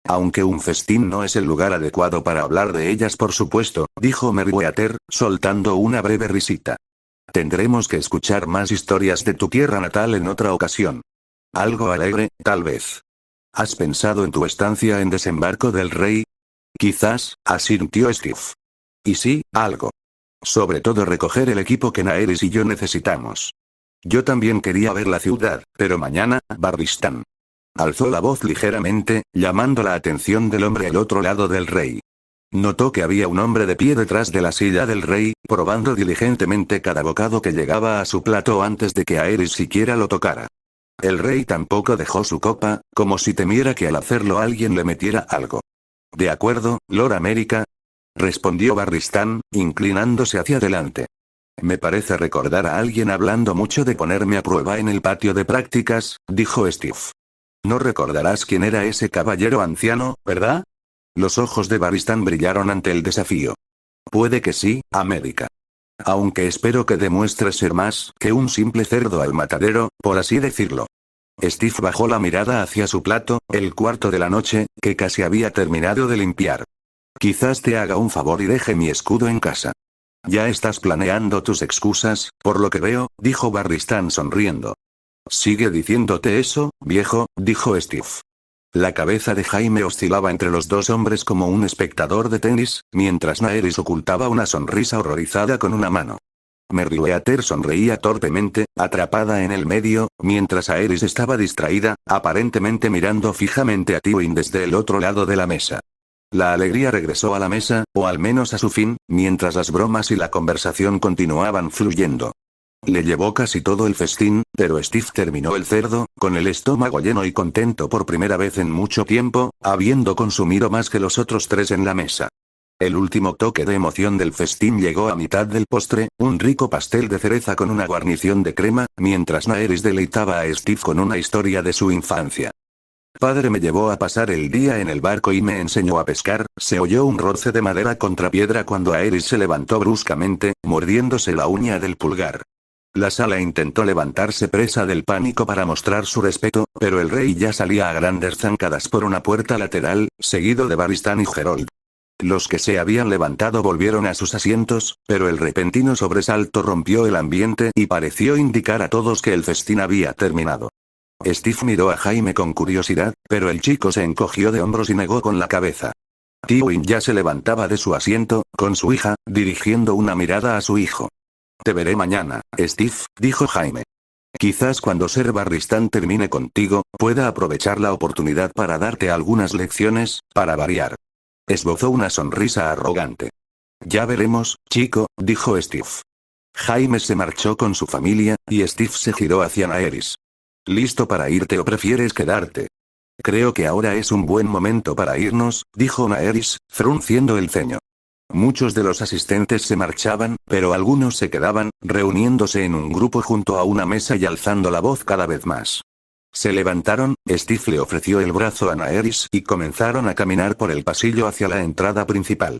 Aunque un festín no es el lugar adecuado para hablar de ellas, por supuesto, dijo Merriweather, soltando una breve risita. Tendremos que escuchar más historias de tu tierra natal en otra ocasión. Algo alegre, tal vez. ¿Has pensado en tu estancia en Desembarco del Rey? Quizás, asintió Steve. Y sí, algo. Sobre todo recoger el equipo que Naeris y yo necesitamos. Yo también quería ver la ciudad, pero mañana, Barristan. Alzó la voz ligeramente, llamando la atención del hombre al otro lado del rey. Notó que había un hombre de pie detrás de la silla del rey, probando diligentemente cada bocado que llegaba a su plato antes de que Aerys siquiera lo tocara. El rey tampoco dejó su copa, como si temiera que al hacerlo alguien le metiera algo. «De acuerdo, Lord América», respondió Barristan, inclinándose hacia adelante. «Me parece recordar a alguien hablando mucho de ponerme a prueba en el patio de prácticas», dijo Steve. «No recordarás quién era ese caballero anciano, ¿verdad?» Los ojos de Barristan brillaron ante el desafío. «Puede que sí, América. Aunque espero que demuestres ser más que un simple cerdo al matadero, por así decirlo». Steve bajó la mirada hacia su plato, el cuarto de la noche, que casi había terminado de limpiar. «Quizás te haga un favor y deje mi escudo en casa». «Ya estás planeando tus excusas, por lo que veo», dijo Barristan sonriendo. «Sigue diciéndote eso, viejo», dijo Steve. La cabeza de Jaime oscilaba entre los dos hombres como un espectador de tenis, mientras Naeris ocultaba una sonrisa horrorizada con una mano. Merryweather sonreía torpemente, atrapada en el medio, mientras Aerys estaba distraída, aparentemente mirando fijamente a Tywin desde el otro lado de la mesa. La alegría regresó a la mesa, o al menos a su fin, mientras las bromas y la conversación continuaban fluyendo. Le llevó casi todo el festín, pero Steve terminó el cerdo, con el estómago lleno y contento por primera vez en mucho tiempo, habiendo consumido más que los otros tres en la mesa. El último toque de emoción del festín llegó a mitad del postre, un rico pastel de cereza con una guarnición de crema, mientras Naeris deleitaba a Steve con una historia de su infancia. «Padre me llevó a pasar el día en el barco y me enseñó a pescar», se oyó un roce de madera contra piedra cuando Aerys se levantó bruscamente, mordiéndose la uña del pulgar. La sala intentó levantarse presa del pánico para mostrar su respeto, pero el rey ya salía a grandes zancadas por una puerta lateral, seguido de Barristan y Gerold. Los que se habían levantado volvieron a sus asientos, pero el repentino sobresalto rompió el ambiente y pareció indicar a todos que el festín había terminado. Steve miró a Jaime con curiosidad, pero el chico se encogió de hombros y negó con la cabeza. Tywin ya se levantaba de su asiento, con su hija, dirigiendo una mirada a su hijo. «Te veré mañana, Steve», dijo Jaime. «Quizás cuando Ser Barristan termine contigo, pueda aprovechar la oportunidad para darte algunas lecciones, para variar». Esbozó una sonrisa arrogante. «Ya veremos, chico», dijo Steve. Jaime se marchó con su familia, y Steve se giró hacia Naeris. «¿Listo para irte o prefieres quedarte?» «Creo que ahora es un buen momento para irnos», dijo Naeris, frunciendo el ceño. Muchos de los asistentes se marchaban, pero algunos se quedaban, reuniéndose en un grupo junto a una mesa y alzando la voz cada vez más. Se levantaron, Steve le ofreció el brazo a Naeris y comenzaron a caminar por el pasillo hacia la entrada principal.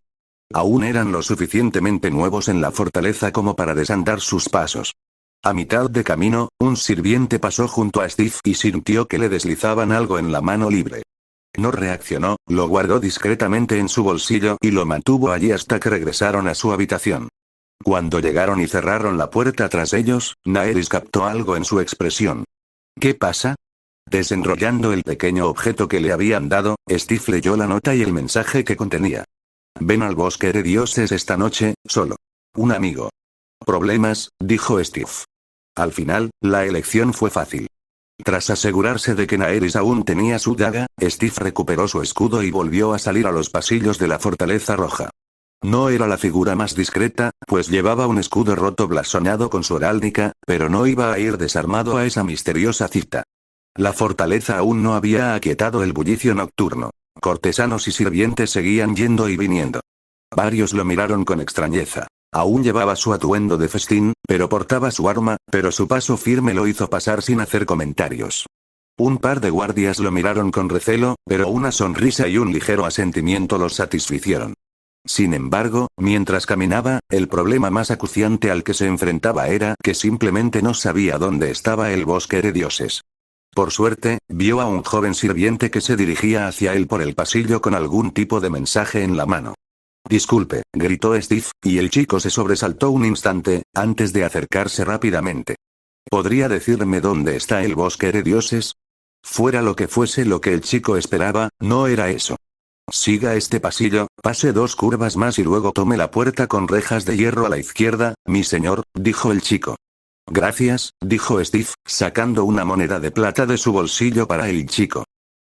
Aún eran lo suficientemente nuevos en la fortaleza como para desandar sus pasos. A mitad de camino, un sirviente pasó junto a Steve y sintió que le deslizaban algo en la mano libre. No reaccionó, lo guardó discretamente en su bolsillo y lo mantuvo allí hasta que regresaron a su habitación. Cuando llegaron y cerraron la puerta tras ellos, Naeris captó algo en su expresión. «¿Qué pasa?» Desenrollando el pequeño objeto que le habían dado, Steve leyó la nota y el mensaje que contenía. «Ven al bosque de dioses esta noche, solo. Un amigo». «¿Problemas?», dijo Steve. Al final, la elección fue fácil. Tras asegurarse de que Naeris aún tenía su daga, Steve recuperó su escudo y volvió a salir a los pasillos de la Fortaleza Roja. No era la figura más discreta, pues llevaba un escudo roto blasonado con su heráldica, pero no iba a ir desarmado a esa misteriosa cita. La fortaleza aún no había aquietado el bullicio nocturno. Cortesanos y sirvientes seguían yendo y viniendo. Varios lo miraron con extrañeza. Aún llevaba su atuendo de festín, pero portaba su arma, pero su paso firme lo hizo pasar sin hacer comentarios. Un par de guardias lo miraron con recelo, pero una sonrisa y un ligero asentimiento los satisficieron. Sin embargo, mientras caminaba, el problema más acuciante al que se enfrentaba era que simplemente no sabía dónde estaba el bosque de dioses. Por suerte, vio a un joven sirviente que se dirigía hacia él por el pasillo con algún tipo de mensaje en la mano. Disculpe, gritó Steve, y el chico se sobresaltó un instante, antes de acercarse rápidamente. ¿Podría decirme dónde está el bosque de dioses? Fuera lo que fuese lo que el chico esperaba, no era eso. Siga este pasillo, pase 2 curvas más y luego tome la puerta con rejas de hierro a la izquierda, mi señor, dijo el chico. Gracias, dijo Steve, sacando una moneda de plata de su bolsillo para el chico.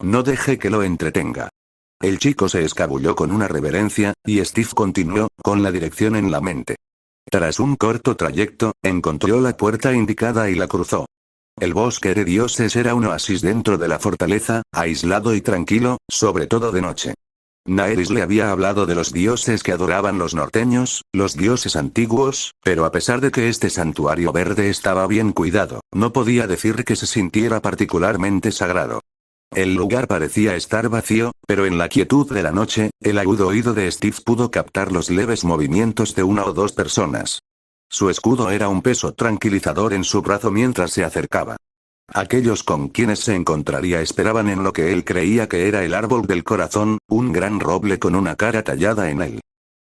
No deje que lo entretenga. El chico se escabulló con una reverencia, y Steve continuó, con la dirección en la mente. Tras un corto trayecto, encontró la puerta indicada y la cruzó. El bosque de dioses era un oasis dentro de la fortaleza, aislado y tranquilo, sobre todo de noche. Naeris le había hablado de los dioses que adoraban los norteños, los dioses antiguos, pero a pesar de que este santuario verde estaba bien cuidado, no podía decir que se sintiera particularmente sagrado. El lugar parecía estar vacío, pero en la quietud de la noche, el agudo oído de Steve pudo captar los leves movimientos de 1 o 2 personas. Su escudo era un peso tranquilizador en su brazo mientras se acercaba. Aquellos con quienes se encontraría esperaban en lo que él creía que era el árbol del corazón, un gran roble con una cara tallada en él.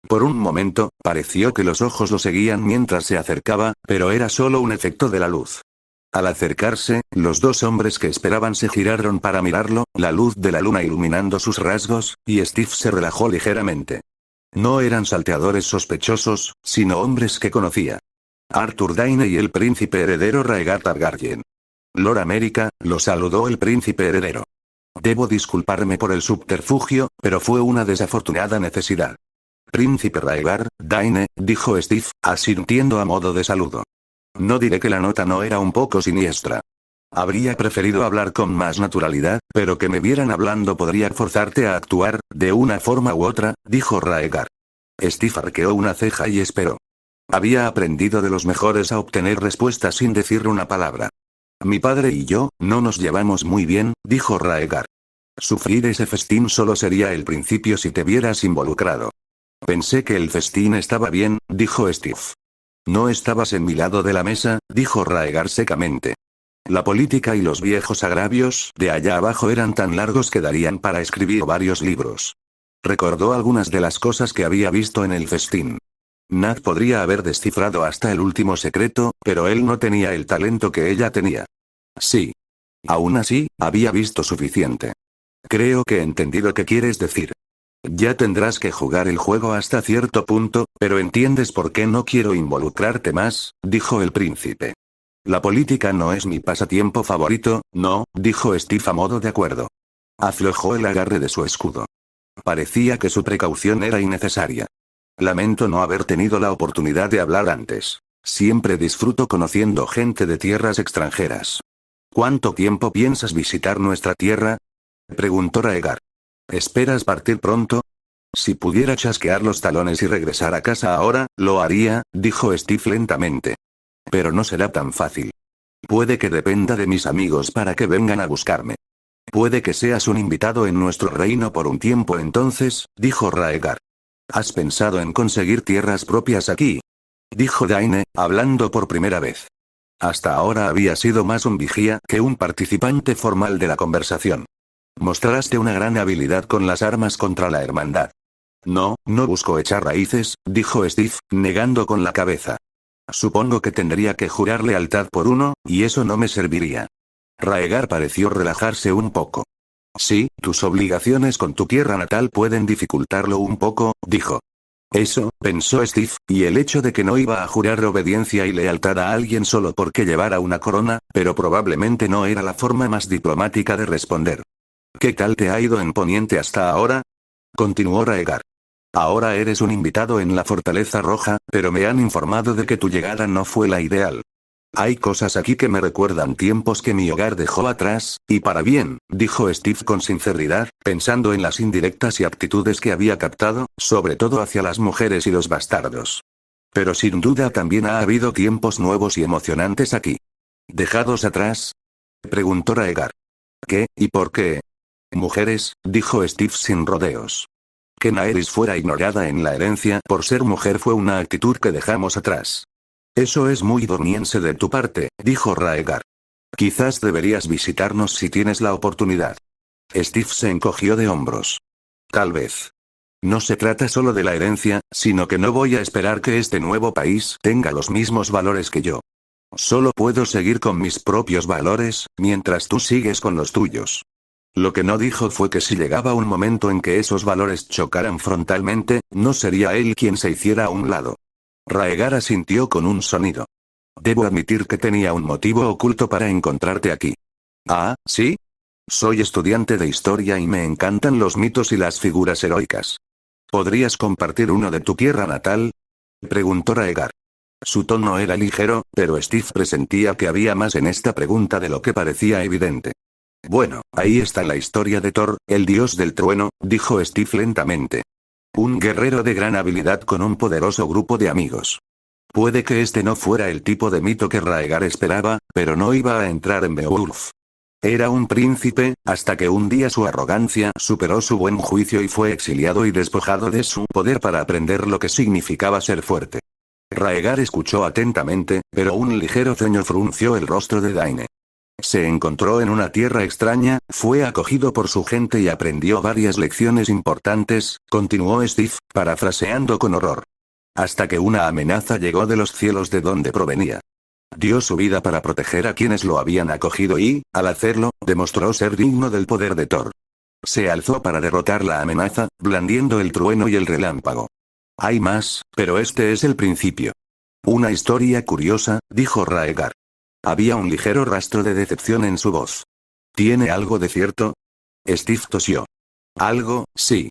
Por un momento, pareció que los ojos lo seguían mientras se acercaba, pero era solo un efecto de la luz. Al acercarse, los 2 hombres que esperaban se giraron para mirarlo, la luz de la luna iluminando sus rasgos, y Steve se relajó ligeramente. No eran salteadores sospechosos, sino hombres que conocía. Arthur Dayne y el príncipe heredero Rhaegar Targaryen. Lord America, lo saludó el príncipe heredero. Debo disculparme por el subterfugio, pero fue una desafortunada necesidad. Príncipe Rhaegar, Dayne, dijo Steve, asintiendo a modo de saludo. No diré que la nota no era un poco siniestra. Habría preferido hablar con más naturalidad, pero que me vieran hablando podría forzarte a actuar, de una forma u otra, dijo Rhaegar. Steve arqueó una ceja y esperó. Había aprendido de los mejores a obtener respuestas sin decir una palabra. Mi padre y yo, no nos llevamos muy bien, dijo Rhaegar. Sufrir ese festín solo sería el principio si te vieras involucrado. Pensé que el festín estaba bien, dijo Steve. No estabas en mi lado de la mesa, dijo Rhaegar secamente. La política y los viejos agravios de allá abajo eran tan largos que darían para escribir varios libros. Recordó algunas de las cosas que había visto en el festín. Nat podría haber descifrado hasta el último secreto, pero él no tenía el talento que ella tenía. Sí. Aún así, había visto suficiente. Creo que entendí lo que quieres decir. Ya tendrás que jugar el juego hasta cierto punto, pero entiendes por qué no quiero involucrarte más, dijo el príncipe. La política no es mi pasatiempo favorito, no, dijo Steve a modo de acuerdo. Aflojó el agarre de su escudo. Parecía que su precaución era innecesaria. Lamento no haber tenido la oportunidad de hablar antes. Siempre disfruto conociendo gente de tierras extranjeras. ¿Cuánto tiempo piensas visitar nuestra tierra? Preguntó Rhaegar. ¿Esperas partir pronto? Si pudiera chasquear los talones y regresar a casa ahora, lo haría, dijo Steve lentamente. Pero no será tan fácil. Puede que dependa de mis amigos para que vengan a buscarme. Puede que seas un invitado en nuestro reino por un tiempo entonces, dijo Rhaegar. ¿Has pensado en conseguir tierras propias aquí? Dijo Dayne, hablando por primera vez. Hasta ahora había sido más un vigía que un participante formal de la conversación. Mostraste una gran habilidad con las armas contra la hermandad. No, no busco echar raíces, dijo Steve, negando con la cabeza. Supongo que tendría que jurar lealtad por uno, y eso no me serviría. Rhaegar pareció relajarse un poco. Sí, tus obligaciones con tu tierra natal pueden dificultarlo un poco, dijo. Eso, pensó Steve, y el hecho de que no iba a jurar obediencia y lealtad a alguien solo porque llevara una corona, pero probablemente no era la forma más diplomática de responder. ¿Qué tal te ha ido en Poniente hasta ahora? Continuó Rhaegar. Ahora eres un invitado en la Fortaleza Roja, pero me han informado de que tu llegada no fue la ideal. Hay cosas aquí que me recuerdan tiempos que mi hogar dejó atrás, y para bien, dijo Steve con sinceridad, pensando en las indirectas y aptitudes que había captado, sobre todo hacia las mujeres y los bastardos. Pero sin duda también ha habido tiempos nuevos y emocionantes aquí. ¿Dejados atrás? Preguntó Rhaegar. ¿Qué, y por qué? Mujeres, dijo Steve sin rodeos. Que Naerys fuera ignorada en la herencia por ser mujer fue una actitud que dejamos atrás. Eso es muy dormiense de tu parte, dijo Rhaegar. Quizás deberías visitarnos si tienes la oportunidad. Steve se encogió de hombros. Tal vez. No se trata solo de la herencia, sino que no voy a esperar que este nuevo país tenga los mismos valores que yo. Solo puedo seguir con mis propios valores, mientras tú sigues con los tuyos. Lo que no dijo fue que si llegaba un momento en que esos valores chocaran frontalmente, no sería él quien se hiciera a un lado. Raegar asintió con un sonido. Debo admitir que tenía un motivo oculto para encontrarte aquí. Ah, ¿sí? Soy estudiante de historia y me encantan los mitos y las figuras heroicas. ¿Podrías compartir uno de tu tierra natal? Preguntó Raegar. Su tono era ligero, pero Steve presentía que había más en esta pregunta de lo que parecía evidente. Bueno, ahí está la historia de Thor, el dios del trueno, dijo Steve lentamente. Un guerrero de gran habilidad con un poderoso grupo de amigos. Puede que este no fuera el tipo de mito que Raegar esperaba, pero no iba a entrar en Beowulf. Era un príncipe, hasta que un día su arrogancia superó su buen juicio y fue exiliado y despojado de su poder para aprender lo que significaba ser fuerte. Raegar escuchó atentamente, pero un ligero ceño frunció el rostro de Daine. Se encontró en una tierra extraña, fue acogido por su gente y aprendió varias lecciones importantes, continuó Steve, parafraseando con horror. Hasta que una amenaza llegó de los cielos de donde provenía. Dio su vida para proteger a quienes lo habían acogido y, al hacerlo, demostró ser digno del poder de Thor. Se alzó para derrotar la amenaza, blandiendo el trueno y el relámpago. Hay más, pero este es el principio. Una historia curiosa, dijo Raegar. Había un ligero rastro de decepción en su voz. ¿Tiene algo de cierto? Steve tosió. Algo, sí.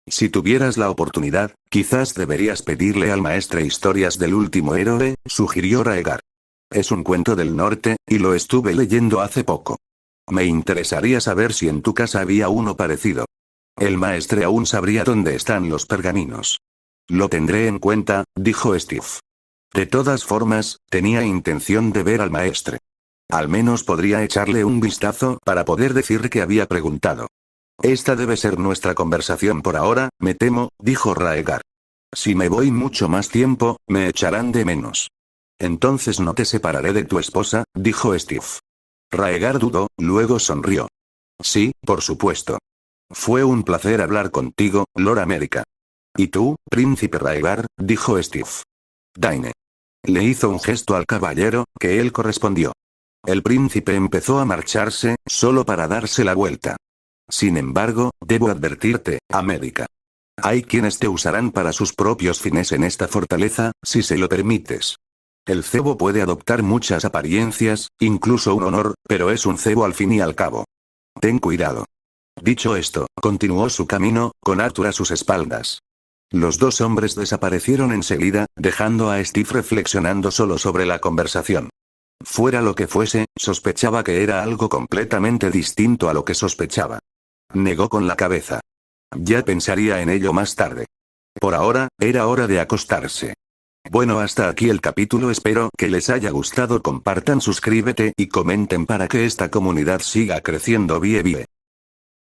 Si tuvieras la oportunidad, quizás deberías pedirle al maestre historias del último héroe, sugirió Raegar. Es un cuento del norte, y lo estuve leyendo hace poco. Me interesaría saber si en tu casa había uno parecido. El maestre aún sabría dónde están los pergaminos. Lo tendré en cuenta, dijo Steve. De todas formas, tenía intención de ver al maestre. Al menos podría echarle un vistazo para poder decir que había preguntado. Esta debe ser nuestra conversación por ahora, me temo, dijo Raegar. Si me voy mucho más tiempo, me echarán de menos. Entonces no te separaré de tu esposa, dijo Steve. Raegar dudó, luego sonrió. Sí, por supuesto. Fue un placer hablar contigo, Lord America. ¿Y tú, príncipe Raegar?, dijo Steve. Daine. Le hizo un gesto al caballero, que él correspondió. El príncipe empezó a marcharse, solo para darse la vuelta. Sin embargo, debo advertirte, América. Hay quienes te usarán para sus propios fines en esta fortaleza, si se lo permites. El cebo puede adoptar muchas apariencias, incluso un honor, pero es un cebo al fin y al cabo. Ten cuidado. Dicho esto, continuó su camino, con Arthur a sus espaldas. Los dos hombres desaparecieron enseguida, dejando a Steve reflexionando solo sobre la conversación. Fuera lo que fuese, sospechaba que era algo completamente distinto a lo que sospechaba. Negó con la cabeza. Ya pensaría en ello más tarde. Por ahora, era hora de acostarse. Bueno, hasta aquí el capítulo, espero que les haya gustado, compartan, suscríbete y comenten para que esta comunidad siga creciendo. Bye bye.